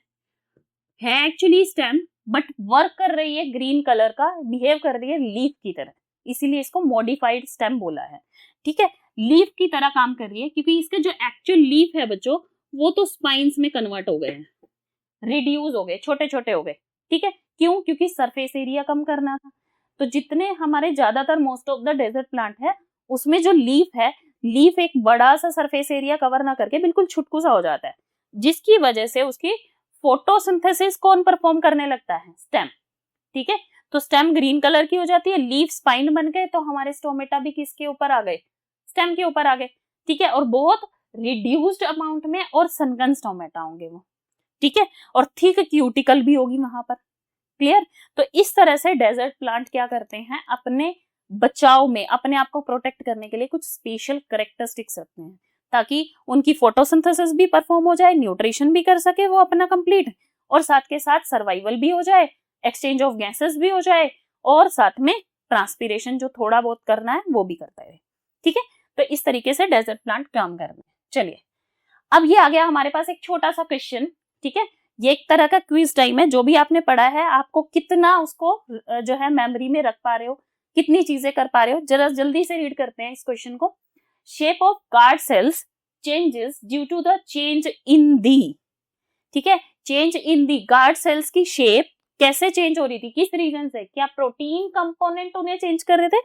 एक्चुअली स्टेम, बट वर्क कर रही है ग्रीन कलर का, बिहेव कर रही है लीफ की तरह, इसीलिए इसको मॉडिफाइड स्टेम बोला है। ठीक है, लीफ की तरह काम कर रही है क्योंकि इसके जो एक्चुअल लीफ है बच्चों वो तो स्पाइन्स में कन्वर्ट हो गए हैं, रिड्यूस हो गए, छोटे छोटे हो गए। ठीक है, क्यों? क्योंकि सरफेस एरिया कम करना था। तो जितने हमारे ज्यादातर most of the desert plant है उसमें जो लीफ है, लीफ एक बड़ा सा सरफेस एरिया कवर ना करके बिल्कुल छुटकू सा हो जाता है, जिसकी वजह से उसकी फोटोसिंथेसिस कौन परफॉर्म करने लगता है? स्टेम। ठीक है, तो स्टेम ग्रीन कलर की हो जाती है, लीफ स्पाइन बन गए, तो हमारे स्टोमेटा भी किसके ऊपर आ गए? स्टेम के ऊपर आ गए। ठीक है, और बहुत रिड्यूस्ड अमाउंट में और सनकन स्टोमेटा होंगे वो। ठीक है, और थिक क्यूटिकल भी होगी वहां पर। क्लियर? तो इस तरह से डेजर्ट प्लांट क्या करते हैं? अपने बचाव में, अपने आप को प्रोटेक्ट करने के लिए कुछ स्पेशल कैरेक्टरिस्टिक्स रखते हैं ताकि उनकी फोटोसिंथेसिस भी परफॉर्म हो जाए, न्यूट्रिशन भी कर सके वो अपना कंप्लीट, और साथ के साथ सर्वाइवल भी हो जाए, एक्सचेंज ऑफ गैसेस भी हो जाए, और साथ में ट्रांसपीरेशन जो थोड़ा बहुत करना है वो भी करता है। ठीक है, तो इस तरीके से डेजर्ट प्लांट काम कर रहे हैं। चलिए, अब ये आ गया हमारे पास एक छोटा सा क्वेश्चन। ठीक है, ये एक तरह का क्विज टाइम है, जो भी आपने पढ़ा है आपको कितना उसको जो है मेमोरी में रख पा रहे हो, कितनी चीजें कर पा रहे हो, जरा जल्दी से रीड करते हैं इस क्वेश्चन को। Shape of guard cells changes due to the change in the. ठीक है, change in the, guard cells की शेप कैसे चेंज हो रही थी, किस रीजन से? क्या प्रोटीन कंपोनेंट उन्हें चेंज कर रहे थे?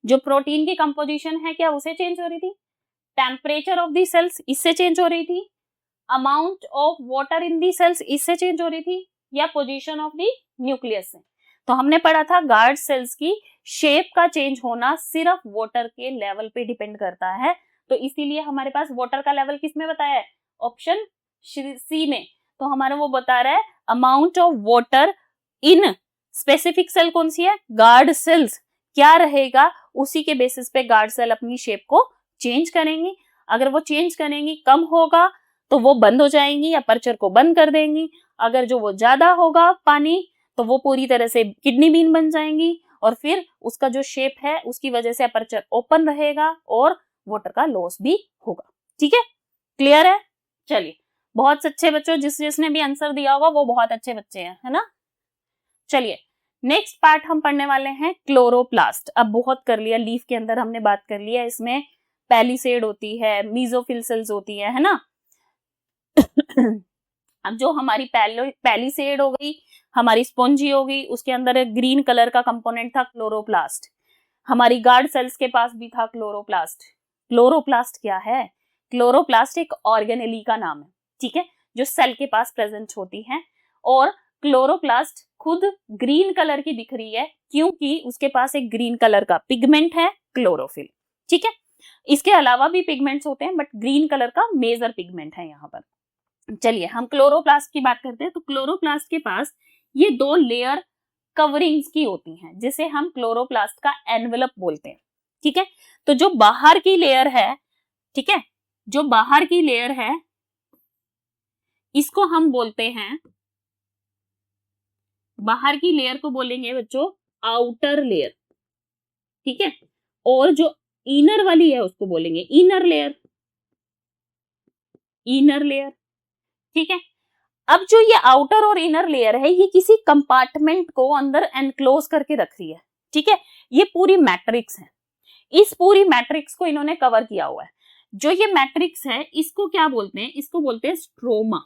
जो प्रोटीन की कंपोजिशन है क्या उसे चेंज हो रही थी? टेम्परेचर ऑफ दी सेल्स इससे चेंज हो रही थी? Amount of water in the cells इससे चेंज हो रही थी? या पोजीशन ऑफ दी न्यूक्लियस से? तो हमने पढ़ा था गार्ड सेल्स की शेप का चेंज होना सिर्फ वाटर के लेवल पे डिपेंड करता है, तो इसीलिए हमारे पास वाटर का लेवल किसमें बताया है? ऑप्शन सी में। तो हमारा वो बता रहा है amount of water in specific cell कौन सी है? Guard cells. क्या रहेगा? उसी के बेसिस पे गार्ड सेल अपनी शेप को चेंज करेंगी। अगर वो चेंज करेंगी, कम होगा तो वो बंद हो जाएंगी, अपर्चर को बंद कर देंगी। अगर जो वो ज्यादा होगा पानी तो वो पूरी तरह से किडनी बीन बन जाएंगी, और फिर उसका जो शेप है उसकी वजह से अपर्चर ओपन रहेगा और वाटर का लॉस भी होगा। ठीक है, क्लियर है? चलिए, बहुत अच्छे बच्चों, जिसने भी आंसर दिया होगा वो बहुत अच्छे बच्चे हैं, है ना? चलिए, नेक्स्ट पार्ट हम पढ़ने वाले हैं क्लोरोप्लास्ट। अब बहुत कर लिया, लीफ के अंदर हमने बात कर लिया, इसमें पैलिसेड होती है, मीजोफिल सेल्स होती है ना? अब जो हमारी पैलिसेड हो गई, हमारी स्पॉन्जी हो गई, उसके अंदर एक ग्रीन कलर का कंपोनेंट था क्लोरोप्लास्ट। हमारी गार्ड सेल्स के पास भी था क्लोरोप्लास्ट। क्लोरोप्लास्ट क्या है? क्लोरोप्लास्ट एक ऑर्गेनेली का नाम है, ठीक है, जो सेल के पास प्रेजेंट होती है। और क्लोरोप्लास्ट खुद ग्रीन कलर की दिख रही है क्योंकि उसके पास एक ग्रीन कलर का पिगमेंट है, क्लोरोफिल। ठीक है, इसके अलावा भी पिगमेंट्स होते हैं, बट ग्रीन कलर का मेजर पिगमेंट है यहाँ पर। चलिए, हम क्लोरोप्लास्ट की बात करते हैं। तो क्लोरोप्लास्ट के पास ये दो लेयर कवरिंग्स की होती हैं, जिसे हम क्लोरोप्लास्ट का एनवेलप बोलते हैं। ठीक है, तो जो बाहर की लेयर है, ठीक है, जो बाहर की लेयर है इसको हम बोलते हैं, बाहर की लेयर को बोलेंगे बच्चों आउटर लेयर। ठीक है, और जो इनर वाली है उसको बोलेंगे इनर लेयर। इनर लेयर, ठीक है। अब जो ये आउटर और इनर लेयर है ये किसी कंपार्टमेंट को अंदर एनक्लोज करके रख रही है। ठीक है, ये पूरी मैट्रिक्स है, इस पूरी मैट्रिक्स को इन्होंने कवर किया हुआ है। जो ये मैट्रिक्स है इसको क्या बोलते हैं? इसको बोलते हैं स्ट्रोमा।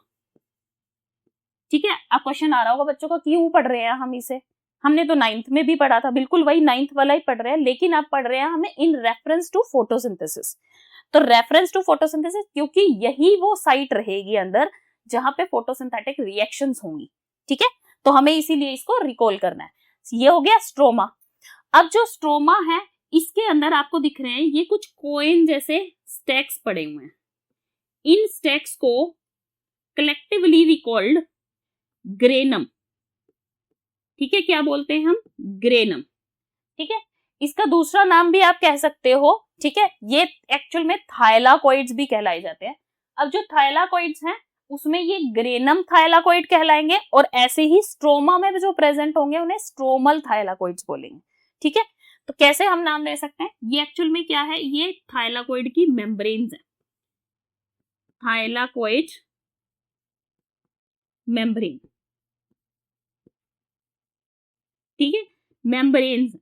ठीक है, अब क्वेश्चन आ रहा होगा बच्चों का, क्यों पढ़ रहे हैं हम इसे? हमने तो 9th में भी पढ़ा था, बिल्कुल वही 9th वाला ही पढ़ रहे हैं, लेकिन अब पढ़ रहे हैं हमें इन रेफरेंस टू फोटोसिंथेसिस। तो रेफरेंस टू फोटोसिंथेसिस क्योंकि यही वो साइट रहेगी अंदर जहां पे फोटोसिंथेटिक रिएक्शंस होंगी। ठीक है, तो हमें इसीलिए इसको रिकॉल करना है। ये हो गया स्ट्रोमा। अब जो स्ट्रोमा है इसके अंदर आपको दिख रहे हैं ये कुछ कोइन जैसे स्टैक्स पड़े हुए हैं। इन स्टैक्स को कलेक्टिवली वी कॉल्ड ग्रेनम। ठीक है, क्या बोलते हैं हम? ग्रेनम। ठीक है, इसका दूसरा नाम भी आप कह सकते हो ठीक है, ये एक्चुअल में थाइलाकोइड्स भी कहलाए जाते हैं। अब जो थाइलाकोइड्स हैं उसमें ये ग्रेनम थाइलाकोइड कहलाएंगे, और ऐसे ही स्ट्रोमा में जो प्रेजेंट होंगे उन्हें स्ट्रोमल थाइलाकोइड्स बोलेंगे। ठीक है, तो कैसे हम नाम दे सकते हैं, ये एक्चुअल में क्या है, ये थाइलाकोइड की मेम्ब्रेन्स है, थाइलाकोइड मेम्ब्रेन, ठीक है, मेम्ब्रेन्स।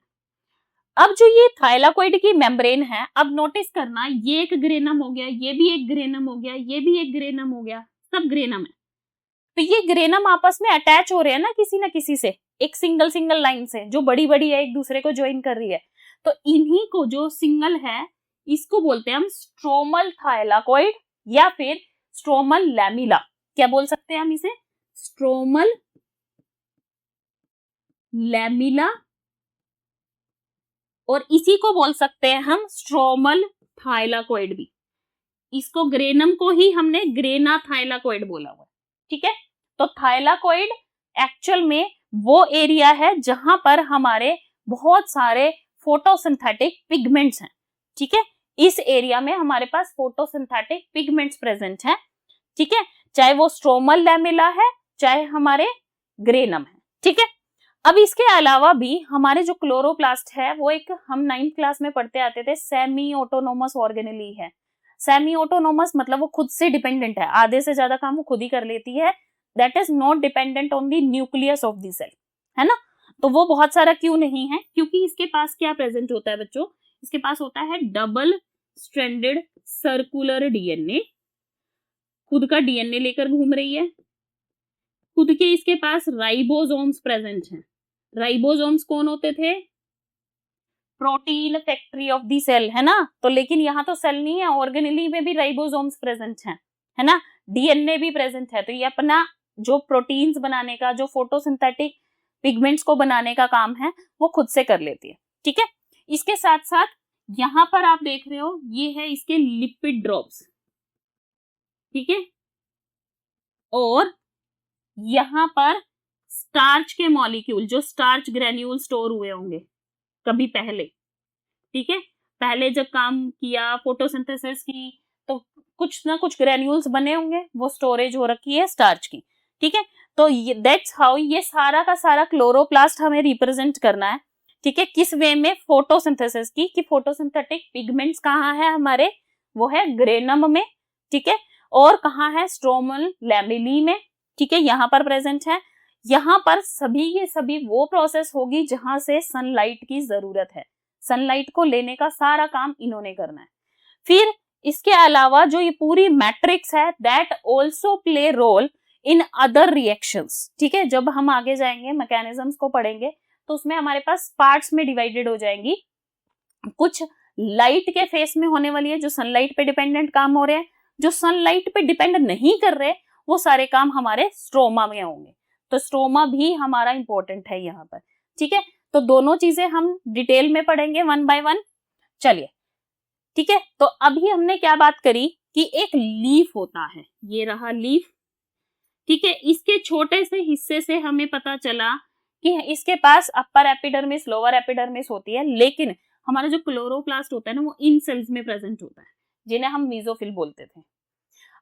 अब जो ये थाइलाकोइड की मेम्ब्रेन है, अब नोटिस करना, ये एक ग्रेनम हो गया, ये भी एक ग्रेनम हो गया, ये भी एक ग्रेनम हो गया, सब ग्रेनम है। तो ये ग्रेनम आपस में अटैच हो रहे हैं ना किसी से, एक सिंगल सिंगल लाइन से जो बड़ी बड़ी है, एक दूसरे को ज्वाइन कर रही है। तो इन्हीं को जो सिंगल है इसको बोलते हैं हम स्ट्रोमल थाइलाकोइड या फिर स्ट्रोमल लैमिला। क्या बोल सकते हैं हम इसे, स्ट्रोमल लैमिला, और इसी को बोल सकते हैं हम स्ट्रोमल थाइलाकोइड भी। इसको ग्रेनम को ही हमने ग्रेना थाइलाकोइड बोला हुआ है। ठीक है, तो थाइलाकोइड एक्चुअल में वो एरिया है जहां पर हमारे बहुत सारे फोटोसिंथेटिक पिगमेंट्स हैं। ठीक है, इस एरिया में हमारे पास फोटोसिंथेटिक पिगमेंट्स प्रेजेंट हैं। ठीक है, चाहे वो स्ट्रोमल लैमेला है चाहे हमारे ग्रेनम है। ठीक है, अब इसके अलावा भी हमारे जो क्लोरोप्लास्ट है वो एक, हम 9th क्लास में पढ़ते आते थे, सेमी ऑटोनोमस ऑर्गेनेली है। सेमी ऑटोनोमस मतलब वो खुद से डिपेंडेंट है, आधे से ज्यादा काम वो खुद ही कर लेती है। That is not dependent on the nucleus of the cell, है ना। तो वो बहुत सारा क्यों नहीं है, क्योंकि इसके पास क्या प्रेजेंट होता है बच्चों, इसके पास होता है डबल स्ट्रैंडेड सर्कुलर डीएनए, खुद का डीएनए लेकर घूम रही है। खुद के इसके पास राइबोसोम्स प्रेजेंट हैं। राइबोसोम्स कौन होते थे, protein factory of the cell, है ना। तो लेकिन यहाँ तो सेल नहीं है, ऑर्गेनेली में भी राइबोसोम्स प्रेजेंट हैं, है ना, डीएनए भी प्रेजेंट है। तो ये अपना जो प्रोटीन्स बनाने का, जो फोटोसिंथेटिक पिगमेंट्स को बनाने का काम है वो खुद से कर लेती है। ठीक है, इसके साथ साथ यहाँ पर आप देख रहे हो ये है इसके लिपिड ड्रॉप्स। ठीक है, और यहाँ पर स्टार्च के मॉलिक्यूल, जो स्टार्च ग्रेन्यूल स्टोर हुए होंगे कभी पहले। ठीक है, पहले जब काम किया फोटोसिंथेसिस की तो कुछ ना कुछ ग्रेन्यूल्स बने होंगे, वो स्टोरेज हो रखी है स्टार्च की। ठीक है, तो दैट्स हाउ ये सारा का सारा क्लोरोप्लास्ट हमें रिप्रेजेंट करना है। ठीक है, किस वे में, फोटोसिंथेसिस की, कि फोटोसिंथेटिक पिगमेंट्स कहाँ है हमारे, वो है ग्रेनम में। ठीक है, और कहाँ है, स्ट्रोमल लैमेली में। ठीक है, यहाँ पर प्रेजेंट है। यहाँ पर सभी ये सभी वो प्रोसेस होगी जहां से सनलाइट की जरूरत है, सनलाइट को लेने का सारा काम इन्होंने करना है। फिर इसके अलावा जो ये पूरी मैट्रिक्स है that also play role in other reactions. ठीक है, जब हम आगे जाएंगे मैकेनिज्म्स को पढ़ेंगे तो उसमें हमारे पास पार्ट्स में डिवाइडेड हो जाएंगी। कुछ लाइट के फेस में होने वाली है, जो सनलाइट पे डिपेंडेंट काम हो रहे हैं। जो सनलाइट पे डिपेंड नहीं कर रहे वो सारे काम हमारे स्ट्रोमा में होंगे। तो स्ट्रोमा भी हमारा इंपॉर्टेंट है यहाँ पर। ठीक है, तो दोनों चीजें हम डिटेल में पढ़ेंगे वन बाय वन। चलिए, ठीक है, तो अभी हमने क्या बात करी कि एक लीफ होता है, ये रहा लीफ। ठीक है, इसके छोटे से हिस्से से हमें पता चला कि इसके पास अपर एपिडर्मिस लोअर एपिडर्मिस होती है, लेकिन हमारा जो क्लोरोप्लास्ट होता है ना वो इन सेल्स में प्रेजेंट होता है, जिन्हें हम मेसोफिल बोलते थे।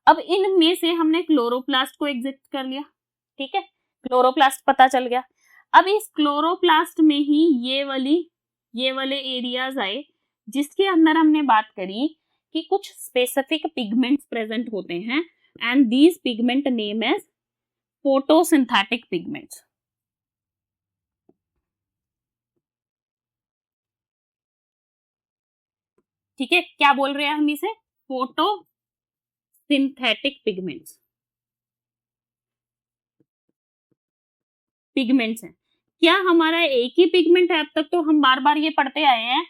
अब इनमें से हमने क्लोरोप्लास्ट को एग्जिट कर लिया। ठीक है, क्लोरोप्लास्ट पता चल गया। अब इस क्लोरोप्लास्ट में ही ये वाले एरियाज आए जिसके अंदर हमने बात करी कि कुछ स्पेसिफिक पिगमेंट्स प्रेजेंट होते हैं, and these pigment name as photosynthetic pigments. ठीक है, क्या बोल रहे हैं हम इसे, फोटोसिंथेटिक पिगमेंट्स, पिगमेंट्स हैं। क्या हमारा एक ही पिगमेंट है, अब तक तो हम बार बार ये पढ़ते आए हैं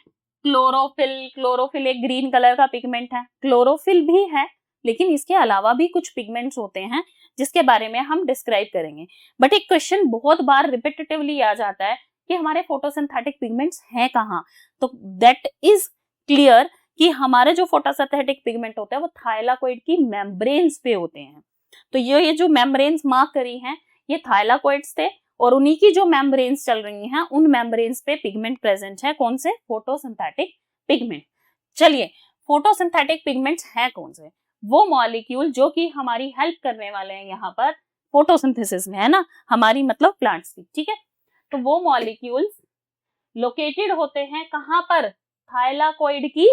क्लोरोफिल। क्लोरोफिल एक ग्रीन कलर का पिगमेंट है, क्लोरोफिल भी है, लेकिन इसके अलावा भी कुछ पिगमेंट्स होते हैं जिसके बारे में हम डिस्क्राइब करेंगे। बट एक क्वेश्चन बहुत बार रिपीटेटिवली आ जाता है कि हमारे फोटोसिंथेटिक पिगमेंट्स हैं कहाँ। तो दैट इज क्लियर कि हमारे जो फोटोसिंथेटिक पिगमेंट होते हैं वो थाइलाकोइड की मेम्ब्रेन्स पे होते हैं। तो ये जो मेम्ब्रेन्स मार्क करी हैं ये थाइलाकोइड्स थे, और उन्हीं की जो मेम्ब्रेन्स चल रही हैं उन मेम्ब्रेन्स पे पिगमेंट प्रेजेंट है। कौन से, फोटोसिंथेटिक पिगमेंट। चलिए, फोटोसिंथेटिक पिगमेंट्स हैं कौन से? वो मॉलिक्यूल जो कि हमारी हेल्प करने वाले हैं यहाँ पर फोटोसिंथेसिस में, है ना, हमारी मतलब प्लांट्स की, ठीक है। तो वो मॉलिक्यूल्स लोकेटेड होते हैं कहाँ पर? थाइलाकोइड की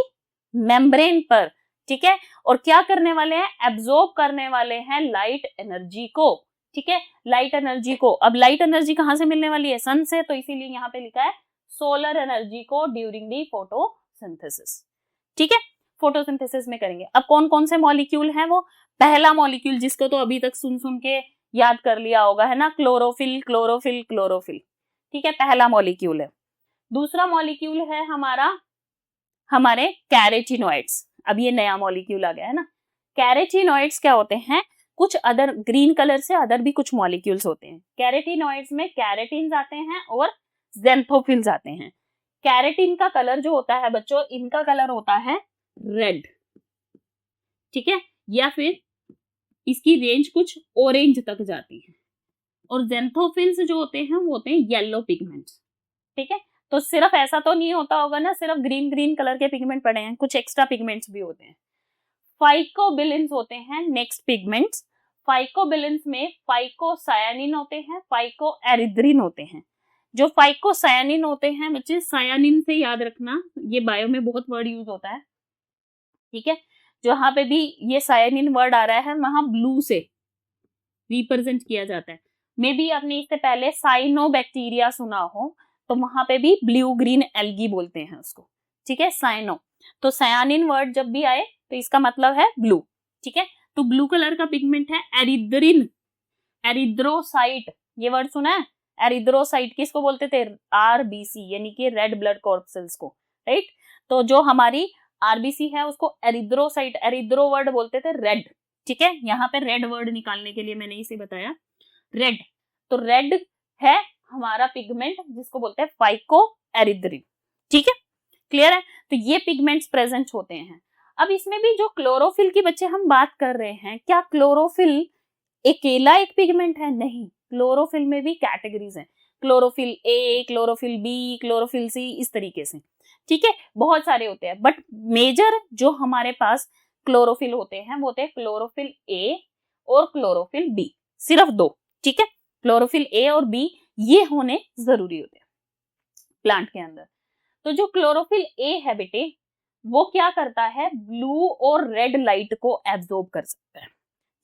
मेम्ब्रेन पर, ठीक है। और क्या करने वाले हैं? एब्जॉर्ब करने वाले हैं लाइट एनर्जी को, ठीक है, लाइट एनर्जी को। अब लाइट एनर्जी कहाँ से मिलने वाली है? सन से, तो इसीलिए यहाँ पे लिखा है सोलर एनर्जी को ड्यूरिंग दी फोटोसिंथेसिस, ठीक है, फोटोसिंथेसिस में करेंगे। अब कौन कौन से मॉलिक्यूल हैं वो? पहला मॉलिक्यूल जिसको तो अभी तक सुन सुन के याद कर लिया होगा, है ना, क्लोरोफिल क्लोरोफिल क्लोरोफिल, ठीक है, पहला मॉलिक्यूल है। दूसरा मॉलिक्यूल है हमारा हमारे कैरेटिनॉइड्स। अब ये नया मॉलिक्यूल आ गया है ना। कैरेटिनॉइड्स क्या होते हैं? कुछ अदर ग्रीन कलर से अदर भी कुछ मॉलिक्यूल्स होते हैं। कैरेटिनॉइड्स में कैरेटिन आते हैं और ज़ैंथोफिल्स आते हैं। कैरेटिन का कलर जो होता है बच्चों, इनका कलर होता है रेड, ठीक है, या फिर इसकी रेंज कुछ ऑरेंज तक जाती है। और ज़ैंथोफिल्स जो होते हैं वो होते हैं येलो पिगमेंट्स, ठीक है। तो सिर्फ ऐसा तो नहीं होता होगा ना, सिर्फ ग्रीन ग्रीन कलर के पिगमेंट पड़े हैं, कुछ एक्स्ट्रा पिगमेंट्स भी होते हैं। फाइकोबिलिन्स होते हैं नेक्स्ट पिगमेंट्स। फाइकोबिलिन्स में फाइकोसायानिन होते हैं, फाइकोएरिथ्रिन होते हैं। जो फाइकोसायानिन होते हैं बच्चे, सायानिन से याद रखना, ये बायो में बहुत वर्ड यूज होता है, ठीक है। जहां पे भी ये सायानिन वर्ड आ रहा है वहां ब्लू से रिप्रेजेंट किया जाता है। मे बी आपने इससे पहले साइनोबैक्टीरिया सुना हो, तो वहां पे भी ब्लू ग्रीन एल्गी बोलते हैं उसको, ठीक है, साइनो। तो सायानिन वर्ड जब भी आए तो इसका मतलब है ब्लू, ठीक है। तो ब्लू कलर का पिगमेंट है एरिथ्रिन, एरिथ्रोसाइट, ये वर्ड सुना है? एरिथ्रोसाइट किसको बोलते थे? आरबीसी, यानी कि रेड ब्लड कॉर्पसेल्स को, राइट। तो जो हमारी आरबीसी है उसको एरिथ्रोसाइट, एरिथ्रो वर्ड बोलते थे रेड, ठीक है। यहाँ पे रेड वर्ड निकालने के लिए मैंने इसे बताया रेड। तो रेड है हमारा पिगमेंट जिसको बोलते हैं फाइकोएरिथ्रिन, ठीक है, क्लियर है। तो ये पिगमेंट्स प्रेजेंट होते हैं। अब इसमें भी जो क्लोरोफिल की बच्चे हम बात कर रहे हैं, क्या क्लोरोफिल अकेला एक पिगमेंट है? नहीं, क्लोरोफिल में भी कैटेगरीज हैं, chlorophyll A, chlorophyll B, chlorophyll C, इस तरीके से, ठीक है, बहुत सारे होते हैं। बट मेजर जो हमारे पास क्लोरोफिल होते हैं वो होते हैं क्लोरोफिल ए और क्लोरोफिल बी, सिर्फ दो, ठीक है, क्लोरोफिल ए और बी ये होने जरूरी होते हैं प्लांट के अंदर। तो जो क्लोरोफिल ए है बेटे, वो क्या करता है? ब्लू और रेड लाइट को एब्जॉर्ब कर सकता है,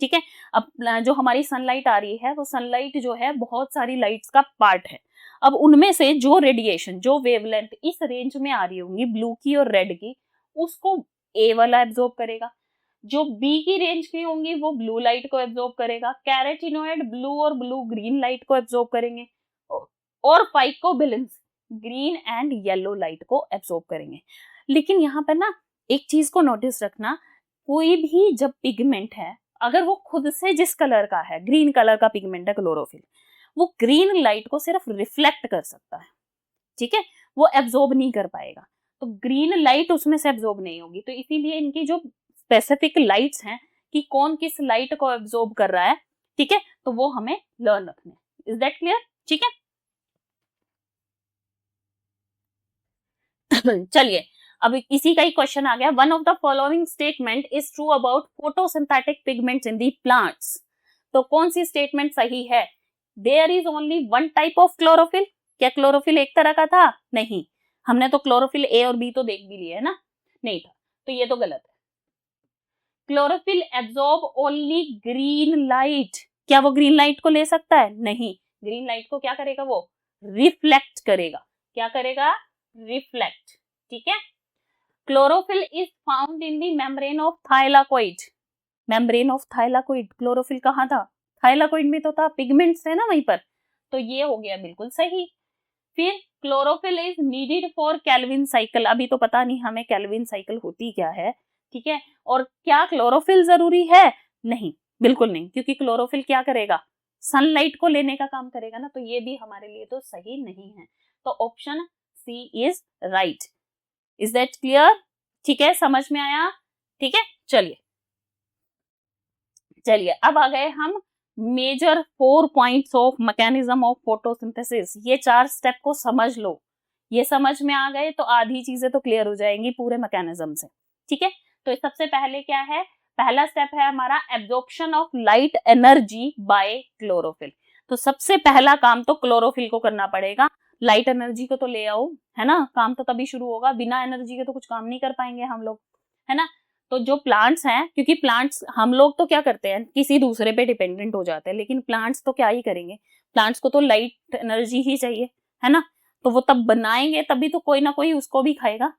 ठीक है। अब जो हमारी सनलाइट आ रही है वो सनलाइट जो है बहुत सारी लाइट्स का पार्ट है। अब उनमें से जो रेडिएशन, जो वेवलेंथ इस रेंज में आ रही होंगी ब्लू की और रेड की, उसको ए वाला एब्जॉर्ब करेगा। जो बी की रेंज की होंगी वो ब्लू लाइट को एब्जॉर्ब करेगा। कैरेटिनॉइड ब्लू और ब्लू ग्रीन लाइट को एब्जॉर्ब करेंगे और phycobilins green and yellow light को एब्जॉर्ब करेंगे। लेकिन यहाँ पर ना एक चीज को नोटिस रखना, कोई भी जब पिगमेंट है अगर वो खुद से जिस कलर का है, ग्रीन कलर का पिगमेंट है क्लोरोफिल, वो ग्रीन लाइट को सिर्फ रिफ्लेक्ट कर सकता है, ठीक है, वो एब्जॉर्ब नहीं कर पाएगा। तो ग्रीन लाइट उसमें से एब्जॉर्ब नहीं होगी। तो इसीलिए इनकी जो स्पेसिफिक लाइट्स हैं कि कौन किस लाइट को एब्जॉर्ब कर रहा है, ठीक है, तो वो हमें लर्न रखने। Is that clear? ठीक है। चलिए, अब इसी का ही क्वेश्चन आ गया। One of the following statement is true about photosynthetic pigments in the plants. तो कौन सी स्टेटमेंट सही है? There is only one type of chlorophyll. क्या क्लोरोफिल एक तरह का था? नहीं, हमने तो क्लोरोफिल ए और बी तो देख भी लिया है ना, नहीं था, तो ये तो गलत है। Chlorophyll absorb only green light. क्या वो ग्रीन लाइट को ले सकता है? नहीं, ग्रीन लाइट को क्या करेगा? वो रिफ्लेक्ट करेगा। क्या करेगा? रिफ्लेक्ट, ठीक है। Chlorophyll is found in the membrane of thylakoid. Membrane of thylakoid, chlorophyll कहाँ था? थाइलाकोइड में तो था, पिगमेंट्स है ना वहीं पर, तो ये हो गया बिल्कुल सही। फिर chlorophyll is needed for Calvin cycle. अभी तो पता नहीं हमें केल्विन साइकिल होती क्या है, ठीक है। और क्या क्लोरोफिल जरूरी है? नहीं, बिल्कुल नहीं, क्योंकि क्लोरोफिल क्या करेगा? सनलाइट को लेने का काम करेगा ना, तो ये भी हमारे लिए तो सही नहीं है। तो option C is right. Is that clear? ठीक है, समझ में आया? ठीक है, चलिए चलिए अब आ गए हम major 4 points of mechanism of photosynthesis. ये 4 स्टेप को समझ लो, ये समझ में आ गए तो आधी चीजें तो क्लियर हो जाएंगी पूरे मैकेनिज्म से, ठीक है। तो सबसे पहले क्या है, पहला स्टेप है हमारा absorption of light energy by chlorophyll. तो सबसे पहला काम तो क्लोरोफिल को करना पड़ेगा, लाइट एनर्जी को तो ले आओ, है ना, काम तो तभी शुरू होगा, बिना एनर्जी के तो कुछ काम नहीं कर पाएंगे हम लोग, है ना। तो जो प्लांट्स हैं, क्योंकि प्लांट्स, हम लोग तो क्या करते हैं, किसी दूसरे पे डिपेंडेंट हो जाते हैं, लेकिन प्लांट्स तो क्या ही करेंगे, प्लांट्स को तो लाइट एनर्जी ही चाहिए, है ना। तो वो तब बनाएंगे तभी तो कोई ना कोई उसको भी खाएगा।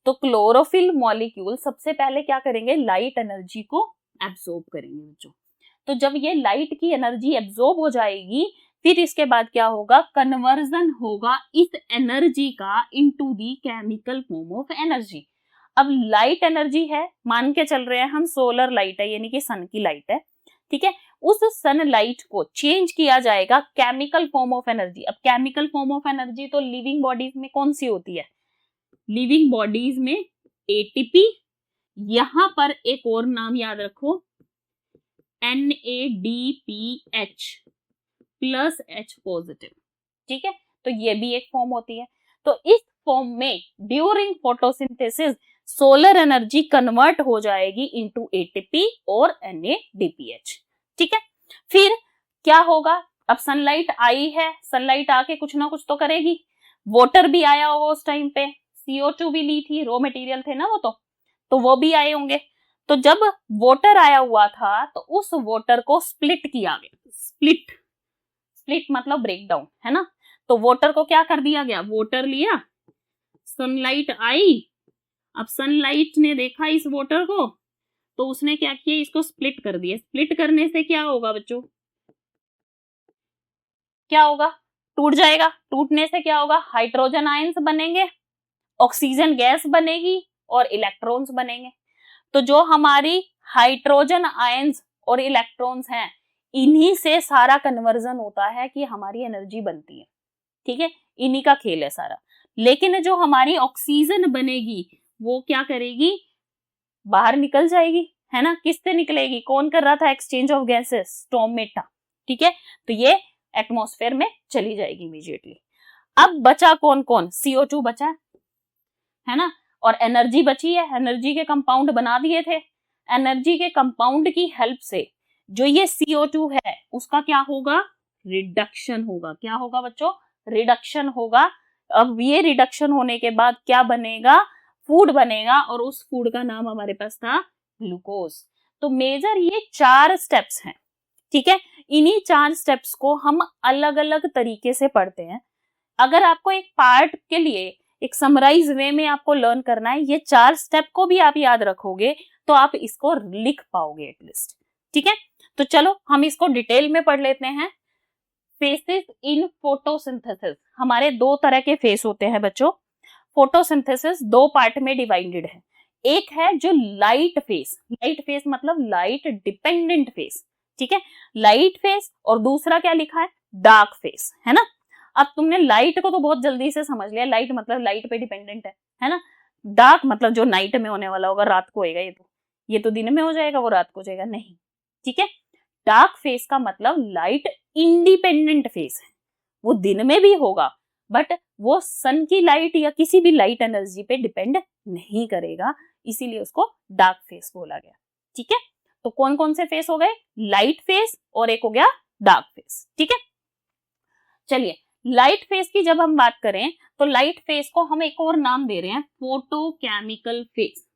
तो क्लोरोफिल मॉलिक्यूल सबसे पहले क्या करेंगे, लाइट एनर्जी को एब्जॉर्ब करेंगे बच्चों। तो जब ये लाइट की एनर्जी एब्जॉर्ब हो जाएगी, फिर इसके बाद क्या होगा, कन्वर्जन होगा इस एनर्जी का into the chemical form of energy. अब लाइट एनर्जी है, मान के चल रहे हैं हम सोलर लाइट है, यानी कि सन की लाइट है, ठीक है। उस सन लाइट को चेंज किया जाएगा केमिकल फॉर्म ऑफ एनर्जी। अब केमिकल फॉर्म ऑफ एनर्जी तो लिविंग बॉडीज में कौन सी होती है, लिविंग बॉडीज में एटीपी, यहां पर एक और नाम याद रखो, NADPH प्लस H पॉजिटिव, ठीक है। तो ये भी एक फॉर्म होती है। तो इस फॉर्म में during photosynthesis solar energy convert हो जाएगी इनटू एटीपी और NADPH, ठीक है। फिर क्या होगा, अब सनलाइट आई है, सनलाइट आके कुछ ना कुछ तो करेगी, वाटर भी आया होगा उस टाइम पे, CO2 भी ली थी, रॉ मटेरियल थे ना वो, तो वो भी आए होंगे। तो जब वाटर आया हुआ था तो उस वाटर को स्प्लिट किया गया, स्प्लिट मतलब ब्रेक डाउन, है ना। तो वाटर को क्या कर दिया गया, वाटर लिया, सनलाइट आई, अब सनलाइट ने देखा इस वाटर को, तो उसने क्या किया, इसको स्प्लिट कर दिया। स्प्लिट करने से क्या होगा बच्चों, क्या होगा, टूट जाएगा। टूटने से क्या होगा, हाइड्रोजन आयंस बनेंगे, ऑक्सीजन गैस बनेगी और इलेक्ट्रॉन्स बनेंगे। तो जो हमारी हाइड्रोजन आयंस और इलेक्ट्रॉन्स हैं, इन्हीं से सारा कन्वर्जन होता है कि हमारी एनर्जी बनती है, ठीक है, इन्हीं का खेल है सारा। लेकिन जो हमारी ऑक्सीजन बनेगी वो क्या करेगी, बाहर निकल जाएगी, है ना। किससे निकलेगी, कौन कर रहा था एक्सचेंज ऑफ गैसेस, स्टोमेटा, ठीक है। तो ये एटमॉस्फेयर में चली जाएगी इमीडिएटली। अब बचा कौन कौन, CO2 बचा है ना, और एनर्जी बची है, एनर्जी के कंपाउंड बना दिए थे। एनर्जी के कंपाउंड की हेल्प से जो ये CO2 है उसका क्या होगा, रिडक्शन होगा। क्या होगा बच्चों, रिडक्शन होगा। अब ये रिडक्शन होने के बाद क्या बनेगा, फूड बनेगा, और उस फूड का नाम हमारे पास था ग्लूकोज। तो मेजर ये 4 स्टेप्स हैं, ठीक है। इन्हीं 4 स्टेप्स को हम अलग अलग तरीके से पढ़ते हैं। अगर आपको एक पार्ट के लिए एक समराइज वे में आपको लर्न करना है, ये 4 स्टेप को भी आप याद रखोगे तो आप इसको लिख पाओगे एटलीस्ट, ठीक है। तो चलो हम इसको डिटेल में पढ़ लेते हैं। फेसेस इन फोटोसिंथेसिस, हमारे 2 तरह के फेस होते हैं बच्चों। फोटोसिंथेसिस 2 पार्ट में डिवाइडेड है। एक है जो लाइट फेस मतलब लाइट डिपेंडेंट फेस, ठीक है, लाइट फेस। और दूसरा क्या लिखा है, डार्क फेस, है ना। अब तुमने लाइट को तो बहुत जल्दी से समझ लिया, लाइट मतलब लाइट पे डिपेंडेंट है ना। डार्क मतलब जो नाइट में होने वाला होगा, रात को होएगा, ये तो दिन में हो जाएगा, वो रात को हो जाएगा, नहीं, ठीक है। डार्क फेस का मतलब लाइट इंडिपेंडेंट फेस है, वो दिन में भी होगा बट वो सन की लाइट या किसी भी लाइट एनर्जी पे डिपेंड नहीं करेगा, इसीलिए उसको डार्क फेस बोला गया, ठीक है। तो कौन कौन से फेस हो गए, लाइट फेस और एक हो गया डार्क फेस, ठीक है। चलिए लाइट फेस की जब हम बात करें तो लाइट फेस को हम एक और नाम दे रहे हैं, फोटोकेमिकल फेस,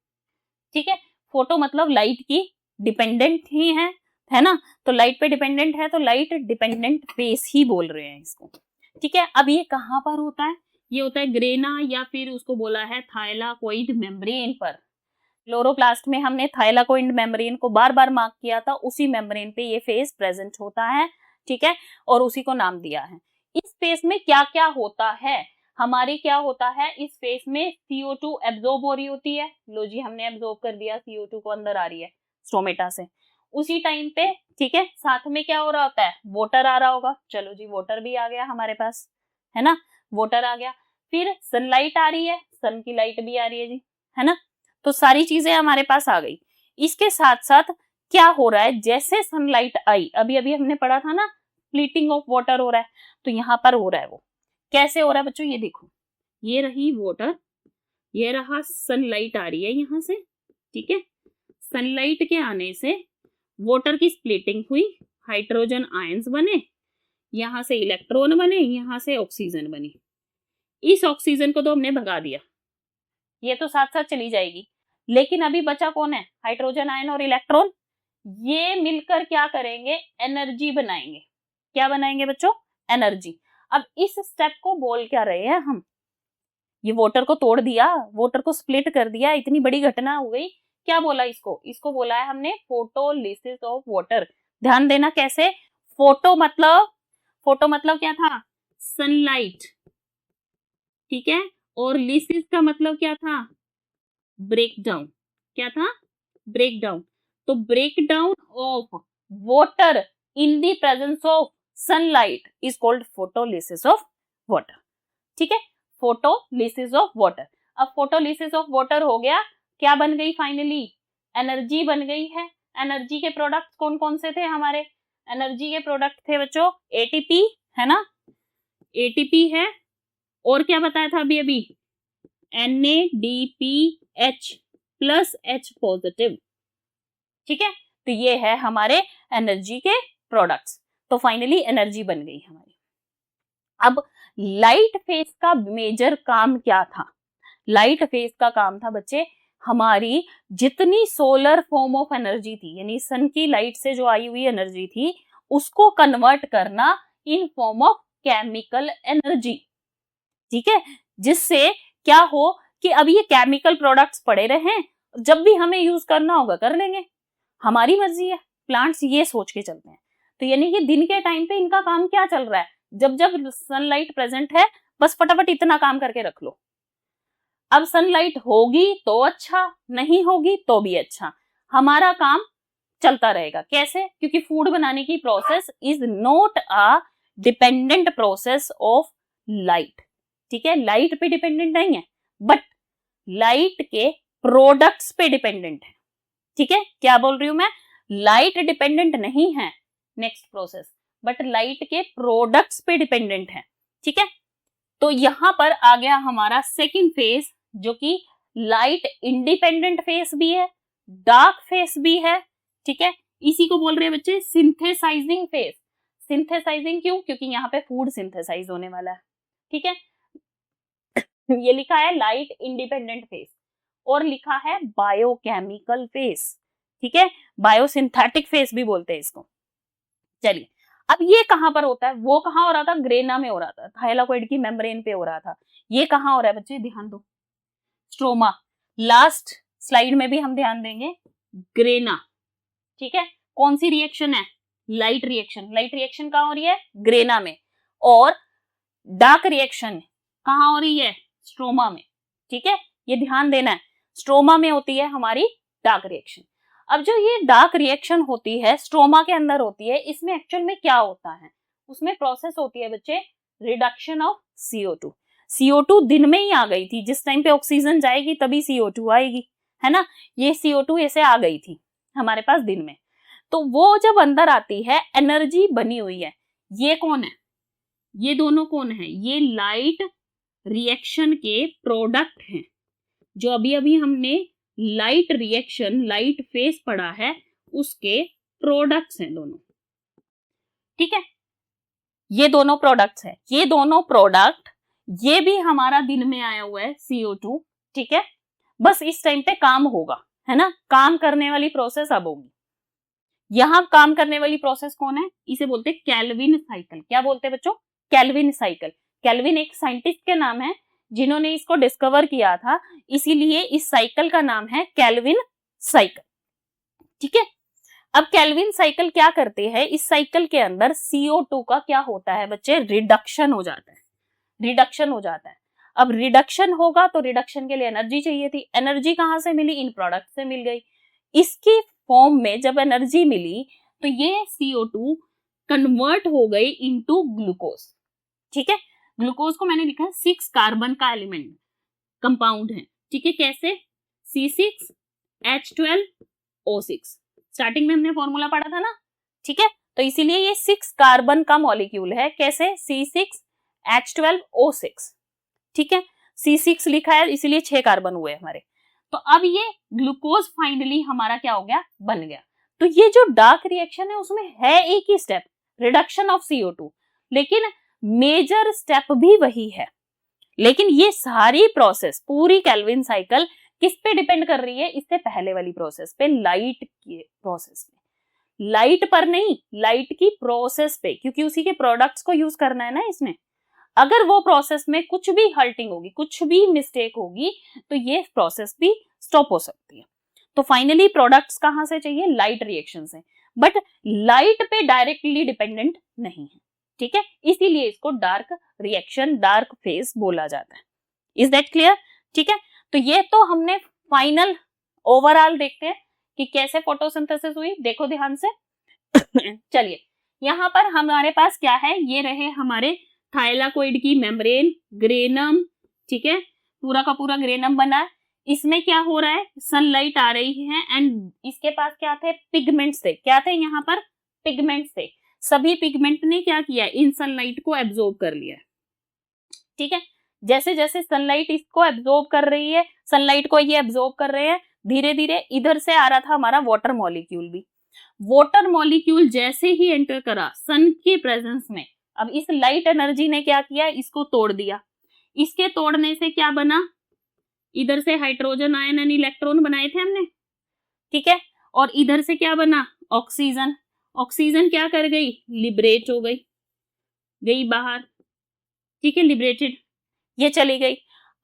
ठीक है। फोटो मतलब लाइट की डिपेंडेंट ही है ना, तो लाइट पे डिपेंडेंट है तो लाइट डिपेंडेंट फेस ही बोल रहे हैं इसको, ठीक है। अब ये कहां पर होता है, ये होता है ग्रेना या फिर उसको बोला है थाइलाकोइड मेम्ब्रेन पर। क्लोरोप्लास्ट में हमने थाइलाकोइड मेम्ब्रेन को बार बार मार्क किया था, उसी मेम्ब्रेन पे ये फेस प्रेजेंट होता है, ठीक है, और उसी को नाम दिया है। इस फेस में क्या क्या होता है, हमारी क्या होता है, इस फेस में CO2 एब्जॉर्ब हो रही होती है, लो जी हमने एब्जॉर्ब कर दिया, CO2 को अंदर आ रही है स्टोमेटा से उसी टाइम पे, ठीक है। साथ में क्या हो रहा होता है, वाटर आ रहा होगा, चलो जी वाटर भी आ गया हमारे पास, है ना, वाटर आ गया। फिर सनलाइट आ रही है, सन की लाइट भी आ रही है जी, है ना। तो सारी चीजें हमारे पास आ गई। इसके साथ साथ क्या हो रहा है, जैसे सनलाइट आई, अभी अभी हमने पढ़ा था ना, स्प्लिटिंग ऑफ वाटर हो रहा है, तो यहाँ पर हो रहा है वो कैसे हो रहा है बच्चों, ये देखो, ये रही वाटर, ये रहा सनलाइट आ रही है यहाँ से, ठीक है। सनलाइट के आने से वाटर की स्प्लिटिंग हुई, हाइड्रोजन आयंस बने, यहाँ से इलेक्ट्रॉन बने, यहाँ से ऑक्सीजन बनी। इस ऑक्सीजन को तो हमने भगा दिया, ये तो साथ साथ चली जाएगी, लेकिन अभी बचा कौन है, हाइड्रोजन आयन और इलेक्ट्रॉन। ये मिलकर क्या करेंगे, एनर्जी बनाएंगे। क्या बनाएंगे बच्चों, एनर्जी। अब इस स्टेप को बोल क्या रहे हैं हम, ये वाटर को तोड़ दिया, वाटर को स्प्लिट कर दिया, इतनी बड़ी घटना हो गई, क्या बोला इसको, इसको बोला है हमने फोटोलिसिस ऑफ वाटर। ध्यान देना कैसे, फोटो मतलब क्या था, सनलाइट, ठीक है, और लिसिस का मतलब क्या था, ब्रेक डाउन। क्या था, ब्रेक डाउन। तो break down of water in the presence of sunlight is called photolysis of water, ठीक है, फोटोलिसिस ऑफ वाटर। अब फोटोलिसिस ऑफ वाटर हो गया, क्या बन गई फाइनली, एनर्जी बन गई है। एनर्जी के प्रोडक्ट कौन कौन से थे हमारे, एनर्जी के प्रोडक्ट थे बच्चों एटीपी, है ना, एटीपी है, और क्या बताया था अभी NADPH प्लस H पॉजिटिव, ठीक है। तो ये है हमारे एनर्जी के प्रोडक्ट्स। तो फाइनली एनर्जी बन गई हमारी। अब लाइट फेज का मेजर काम क्या था, लाइट फेज का काम था बच्चे, हमारी जितनी सोलर फॉर्म ऑफ एनर्जी थी, यानी सन की लाइट से जो आई हुई एनर्जी थी, उसको कन्वर्ट करना in form of chemical energy, ठीक है, जिससे क्या हो कि अब ये केमिकल प्रोडक्ट्स पड़े रहे, जब भी हमें यूज करना होगा कर लेंगे, हमारी मर्जी है। प्लांट्स ये सोच के चलते हैं। तो यानी कि दिन के टाइम पे इनका काम क्या चल रहा है, जब जब सनलाइट प्रेजेंट है बस फटाफट इतना काम करके रख लो। अब सनलाइट होगी तो अच्छा, नहीं होगी तो भी अच्छा, हमारा काम चलता रहेगा। कैसे, क्योंकि फूड बनाने की process is not a dependent process of light, ठीक है, लाइट पे डिपेंडेंट नहीं है, बट लाइट के प्रोडक्ट्स पे डिपेंडेंट है, ठीक है। क्या बोल रही हूं मैं, लाइट डिपेंडेंट नहीं है नेक्स्ट प्रोसेस, बट लाइट के प्रोडक्ट्स पे डिपेंडेंट है, ठीक है। तो यहां पर आ गया हमारा सेकंड फेज, जो कि लाइट इंडिपेंडेंट फेज भी है, डार्क फेज भी है, ठीक है। इसी को बोल रहे हैं बच्चे सिंथेसाइजिंग फेज। सिंथेसाइजिंग क्यों, क्योंकि यहाँ पे फूड सिंथेसाइज होने वाला है, ठीक है। ये लिखा है लाइट इंडिपेंडेंट फेज, और लिखा है बायोकेमिकल फेज, ठीक है, बायोसिंथेटिक फेज भी बोलते हैं इसको। चलिए, अब ये कहां पर होता है, वो कहां हो रहा था, ग्रेना में हो रहा था, थाइलाकोइड की मेम्ब्रेन पे हो रहा था। ये कहां हो रहा है बच्चे, ध्यान दो, स्ट्रोमा। लास्ट स्लाइड में भी हम ध्यान देंगे, ग्रेना, ठीक है। कौन सी रिएक्शन है, लाइट रिएक्शन। लाइट रिएक्शन कहां हो रही है, ग्रेना में, और डार्क रिएक्शन कहां हो रही है, स्ट्रोमा में, ठीक है। ये ध्यान देना है, स्ट्रोमा में होती है हमारी डार्क रिएक्शन। अब जो ये डार्क रिएक्शन होती है स्ट्रोमा के अंदर होती है, इसमें एक्चुअल में क्या होता है, उसमें प्रोसेस होती है बच्चे रिडक्शन ऑफ CO2। CO2 दिन में ही आ गई थी, जिस टाइम पे ऑक्सीजन जाएगी तभी CO2 आएगी, है ना। ये CO2 ऐसे आ गई थी हमारे पास दिन में, तो वो जब अंदर आती है एनर्जी बनी हुई है। ये कौन है, ये दोनों कौन है, ये लाइट रिएक्शन के प्रोडक्ट हैं, जो अभी अभी हमने लाइट रिएक्शन लाइट फेज पढ़ा है उसके प्रोडक्ट्स हैं दोनों, ठीक है। ये दोनों प्रोडक्ट्स हैं, ये दोनों प्रोडक्ट, ये भी हमारा दिन में आया हुआ है CO2, ठीक है। बस इस टाइम पे काम होगा, है ना, काम करने वाली प्रोसेस अब होगी। यहां काम करने वाली प्रोसेस कौन है, इसे बोलते हैं केल्विन साइकिल। क्या बोलते हैं बच्चों, केल्विन साइकिल। केल्विन एक साइंटिस्ट के नाम है जिन्होंने इसको डिस्कवर किया था, इसीलिए इस साइकिल का नाम है केल्विन साइकिल, ठीक है। अब केल्विन साइकिल क्या करते हैं, इस साइकिल के अंदर CO2 का क्या होता है बच्चे, रिडक्शन हो जाता है, रिडक्शन हो जाता है। अब रिडक्शन होगा तो रिडक्शन के लिए एनर्जी चाहिए थी, एनर्जी कहां से मिली, इन प्रोडक्ट से मिल गई। इसकी फॉर्म में जब एनर्जी मिली तो ये CO2 कन्वर्ट हो गई इनटू ग्लूकोज, ठीक है। ग्लूकोज को मैंने लिखा है 6 कार्बन का एलिमेंट कंपाउंड है, ठीक है। कैसे, C6H12O6, स्टार्टिंग में हमने फॉर्मूला पढ़ा था ना, ठीक है। तो इसीलिए ये 6 कार्बन का मॉलिक्यूल है, कैसे, C6H12O6, ठीक है। C6 लिखा है इसलिए 6 कार्बन हुए हमारे। तो अब ये ग्लूकोज फाइनली हमारा क्या हो गया, बन गया। तो ये जो डार्क रिएक्शन है उसमें है एक ही स्टेप, रिडक्शन ऑफ CO2, लेकिन मेजर स्टेप भी वही है। लेकिन ये सारी प्रोसेस, पूरी केल्विन साइकिल किस पे डिपेंड कर रही है, इससे पहले वाली प्रोसेस पे, लाइट की प्रोसेस पे। लाइट पर नहीं, लाइट की प्रोसेस पे, क्योंकि उसी के प्रोडक्ट्स को यूज करना है ना इसमें। अगर वो प्रोसेस में कुछ भी हल्टिंग होगी, कुछ भी मिस्टेक होगी, तो ये प्रोसेस भी स्टॉप हो सकती है। तो फाइनली प्रोडक्ट्स कहां से चाहिए, लाइट रिएक्शन से, बट लाइट पे डायरेक्टली डिपेंडेंट नहीं है, ठीक है। इसीलिए इसको डार्क रिएक्शन, डार्क फेज बोला जाता है। Is that clear? ठीक है। तो ये तो हमने फाइनल ओवरऑल देखते हैं कि कैसे फोटोसिंथेसिस हुई, देखो ध्यान से। चलिए, यहां पर हमारे पास क्या है, ये रहे हमारे थाइलाकोइड की मेम्ब्रेन, ग्रेनम, ठीक है, पूरा का पूरा ग्रेनम बना। इसमें क्या हो रहा है, सनलाइट आ रही है एंड इसके पास क्या थे, पिगमेंट्स थे। क्या थे यहाँ पर, पिगमेंट्स थे। सभी पिगमेंट ने क्या किया, इन सनलाइट को एब्जॉर्ब कर लिया, ठीक है। जैसे जैसे सनलाइट इसको एब्जॉर्ब कर रही है, सनलाइट को ये एब्जॉर्ब कर रहे हैं, धीरे धीरे इधर से आ रहा था हमारा वाटर मॉलिक्यूल भी। वाटर मॉलिक्यूल जैसे ही एंटर करा सन के प्रेजेंस में, अब इस लाइट एनर्जी ने क्या किया, इसको तोड़ दिया। इसके तोड़ने से क्या बना, इधर से हाइड्रोजन आयन एंड इलेक्ट्रॉन बनाए थे हमने, ठीक है, और इधर से क्या बना, ऑक्सीजन। ऑक्सीजन क्या कर गई, लिबरेट हो गई, गई बाहर, ठीक है, लिबरेटेड, ये चली गई।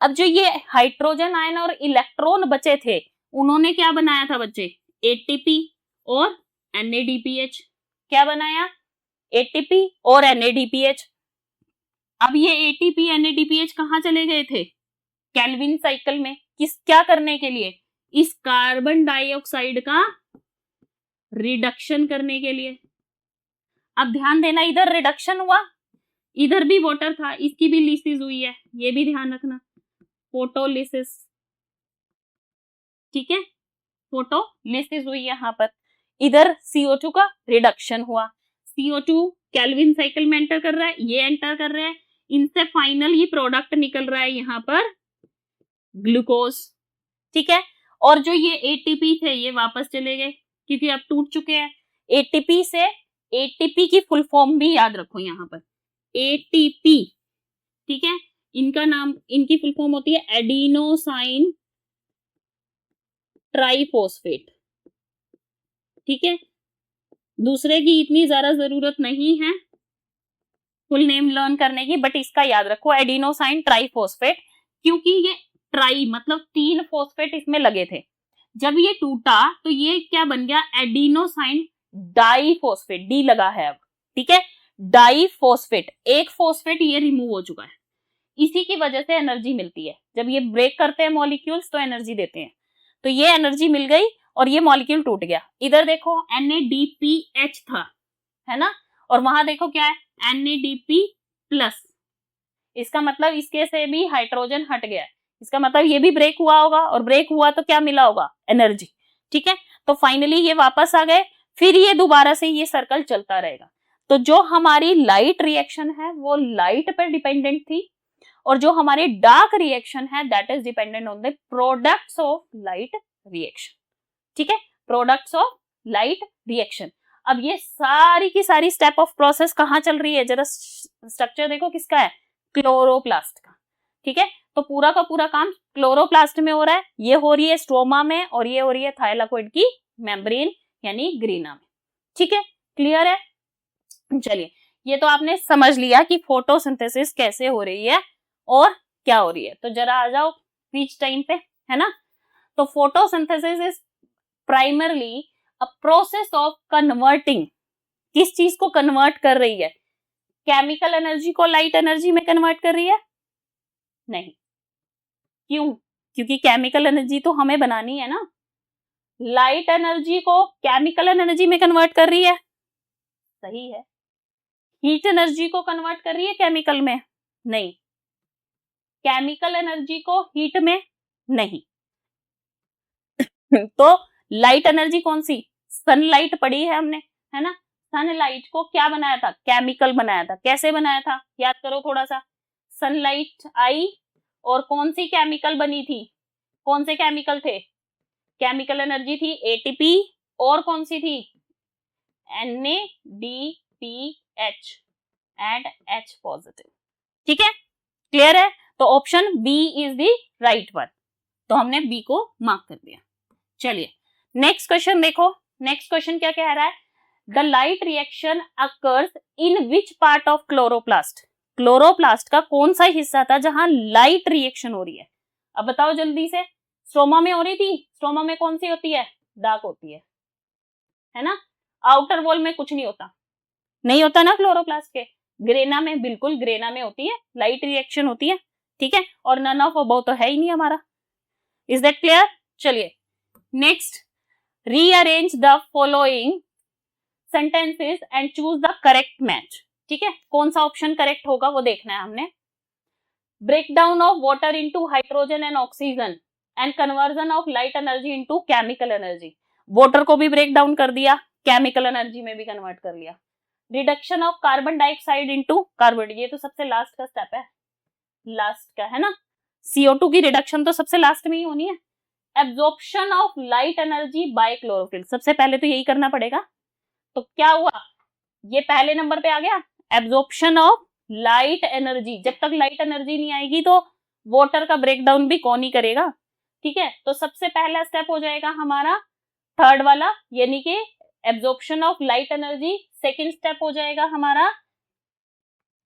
अब जो ये हाइड्रोजन आयन और इलेक्ट्रॉन बचे थे, उन्होंने क्या बनाया था बच्चे, ATP और NADPH। क्या बनाया, ATP और NADPH। अब ये ATP NADPH कहां चले गए थे, केल्विन साइकिल में, किस, क्या करने के लिए, इस कार्बन डाइऑक्साइड का रिडक्शन करने के लिए। अब ध्यान देना, इधर रिडक्शन हुआ, इधर भी वाटर था, इसकी भी लिसिस हुई है, ये भी ध्यान रखना, फोटोलिसिस, ठीक है, फोटोलिसिस हुई यहां पर। इधर CO2 का रिडक्शन हुआ, CO2 केल्विन साइकिल में एंटर कर रहा है, ये एंटर कर रहा है, इनसे फाइनल ये प्रोडक्ट निकल रहा है यहाँ पर ग्लूकोज, ठीक है। और जो ये ATP थे ये वापस चले गए क्योंकि अब टूट चुके हैं। ATP से, ATP की फुल फॉर्म भी याद रखो यहाँ पर, ATP, ठीक है, इनका नाम, इनकी फुल फॉर्म होती है एडिनोसाइन ट्राइफॉस्फेट, ठीक है। दूसरे की इतनी ज्यादा जरूरत नहीं है फुल नेम लर्न करने की, बट इसका याद रखो एडिनोसाइन ट्राइफॉस्फेट, क्योंकि ये ट्राई मतलब 3 फॉस्फेट इसमें लगे थे। जब ये टूटा तो ये क्या बन गया, एडिनोसाइन डाइफॉस्फेट, डी लगा है अब, ठीक है, डाइफॉस्फेट, एक फॉस्फेट ये रिमूव हो चुका है। इसी की वजह से एनर्जी मिलती है, जब ये ब्रेक करते हैं मॉलिक्यूल्स तो एनर्जी देते हैं। तो ये एनर्जी मिल गई और ये मॉलिक्यूल टूट गया। इधर देखो NADPH था, है ना, और वहां देखो क्या है, NADP+, इसका मतलब इसके से भी हाइड्रोजन हट गया, इसका मतलब ये भी ब्रेक हुआ होगा, और ब्रेक हुआ तो क्या मिला होगा, एनर्जी, ठीक है। तो फाइनली ये वापस आ गए, फिर ये दोबारा से ये सर्कल चलता रहेगा। तो जो हमारी लाइट रिएक्शन है वो लाइट पर डिपेंडेंट थी, और जो हमारी डार्क रिएक्शन है that is dependent on the products of light reaction, ठीक है, प्रोडक्ट्स ऑफ लाइट रिएक्शन। अब ये सारी की सारी स्टेप ऑफ प्रोसेस कहां चल रही है, जरा स्ट्रक्चर देखो किसका है, क्लोरोप्लास्ट का, ठीक है। तो पूरा का पूरा काम क्लोरोप्लास्ट में हो रहा है, ये हो रही है स्ट्रोमा में, और ये हो रही है थाइलाकोइड की मेम्ब्रेन यानी ग्रीना में, ठीक है, क्लियर है। चलिए, ये तो आपने समझ लिया कि फोटोसिंथेसिस कैसे हो रही है और क्या हो रही है। तो जरा आ जाओ स्पीच टाइम पे, है ना। तो photosynthesis is primarily a process of converting, किस चीज को कन्वर्ट कर रही है, केमिकल एनर्जी को लाइट एनर्जी में कन्वर्ट कर रही है, नहीं, क्यों, क्योंकि केमिकल एनर्जी तो हमें बनानी है ना, लाइट एनर्जी को केमिकल एनर्जी में कन्वर्ट कर रही है, सही है। हीट एनर्जी को कन्वर्ट कर रही है केमिकल में, नहीं, केमिकल एनर्जी को हीट में नहीं। तो लाइट एनर्जी कौन सी, सनलाइट पढ़ी है हमने, है ना, सनलाइट को क्या बनाया था, केमिकल बनाया था। कैसे बनाया था, याद करो थोड़ा सा, सनलाइट आई और कौन सी केमिकल बनी थी, कौन से केमिकल थे, केमिकल एनर्जी थी एटीपी और कौन सी थी NADPH एंड H पॉजिटिव। ठीक है, क्लियर है? तो option B is the right one, तो हमने बी को मार्क कर दिया। चलिए नेक्स्ट क्वेश्चन देखो, नेक्स्ट क्वेश्चन क्या कह रहा है, the light reaction occurs in which part of chloroplast, chloroplast का कौन सा हिस्सा था जहां लाइट रिएक्शन हो रही है। अब बताओ जल्दी से, स्ट्रोमा में हो रही थी, स्ट्रोमा में कौन सी होती है, डार्क होती है ना, आउटर वॉल में कुछ नहीं होता, नहीं होता ना क्लोरोप्लास्ट के, ग्रेना में, बिल्कुल ग्रेना में होती है, लाइट रिएक्शन होती है, ठीक है, और नन ऑफ अबव तो है ही नहीं हमारा। Is that clear? चलिए next, rearrange the following sentences and choose the correct match. ठीक है, कौन सा ऑप्शन करेक्ट होगा वो देखना है हमने। Breakdown of water into hydrogen and oxygen and conversion of light energy into chemical energy, water को भी ब्रेक डाउन कर दिया, केमिकल एनर्जी में भी कन्वर्ट कर लिया। Reduction of carbon dioxide into carbon, ये तो सबसे लास्ट का स्टेप है, लास्ट का है ना, CO2 की रिडक्शन तो सबसे लास्ट में ही होनी है। Absorption of light energy by chlorophyll, सबसे पहले तो यही करना पड़ेगा। तो क्या हुआ, ये पहले नंबर पे आ गया, एब्जॉर्प्शन ऑफ लाइट एनर्जी, जब तक लाइट एनर्जी नहीं आएगी तो वाटर का ब्रेकडाउन भी कौन ही करेगा। ठीक है, तो सबसे पहला स्टेप हो जाएगा हमारा थर्ड वाला, यानी कि absorption of light energy. Second step हो जाएगा हमारा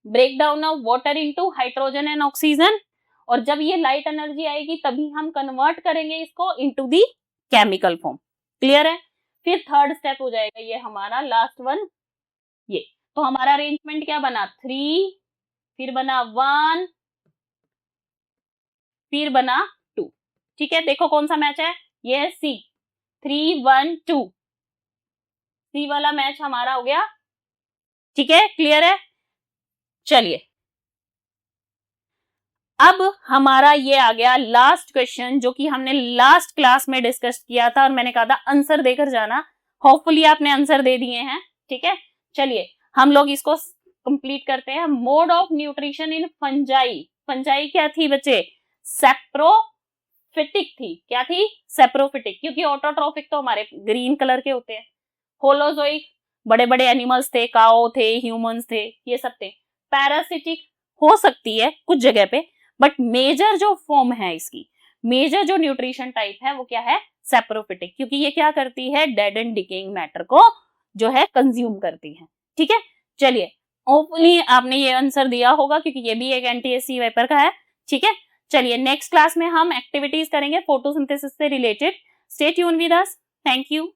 breakdown of water into hydrogen and oxygen, और जब ये लाइट एनर्जी आएगी तभी हम कन्वर्ट करेंगे इसको into the chemical form. Clear है? फिर थर्ड स्टेप हो जाएगा ये हमारा लास्ट वन, ये तो हमारा अरेंजमेंट क्या बना, 3, फिर बना 1, फिर बना 2। ठीक है, देखो कौन सा मैच है, ये है C, 3 1 2, सी वाला मैच हमारा हो गया। ठीक है, क्लियर है? चलिए अब हमारा ये आ गया लास्ट क्वेश्चन, जो कि हमने लास्ट क्लास में डिस्कस किया था और मैंने कहा था आंसर देकर जाना, होपफुली आपने आंसर दे दिए हैं। ठीक है, चलिए हम लोग इसको कंप्लीट करते हैं। Mode of nutrition in fungi, fungi क्या थी बच्चे, सेप्रोफिटिक थी, क्या थी, सेप्रोफिटिक, क्योंकि ऑटोट्रोफिक तो हमारे ग्रीन कलर के होते हैं, होलोजोइक बड़े बड़े एनिमल्स थे, काओ थे, ह्यूमंस थे, ये सब थे। पैरासिटिक हो सकती है कुछ जगह पे, बट मेजर जो फॉर्म है इसकी, मेजर जो न्यूट्रिशन टाइप है वो क्या है, सेप्रोफिटिक, क्योंकि ये क्या करती है, डेड एंड डिकेइंग मैटर को जो है कंज्यूम करती है। ठीक है, चलिए होपफुली आपने ये आंसर दिया होगा, क्योंकि ये भी एक NTSC पेपर का है। ठीक है, चलिए नेक्स्ट क्लास में हम एक्टिविटीज करेंगे फोटोसिंथेसिस से related. Stay tune with us, thank you.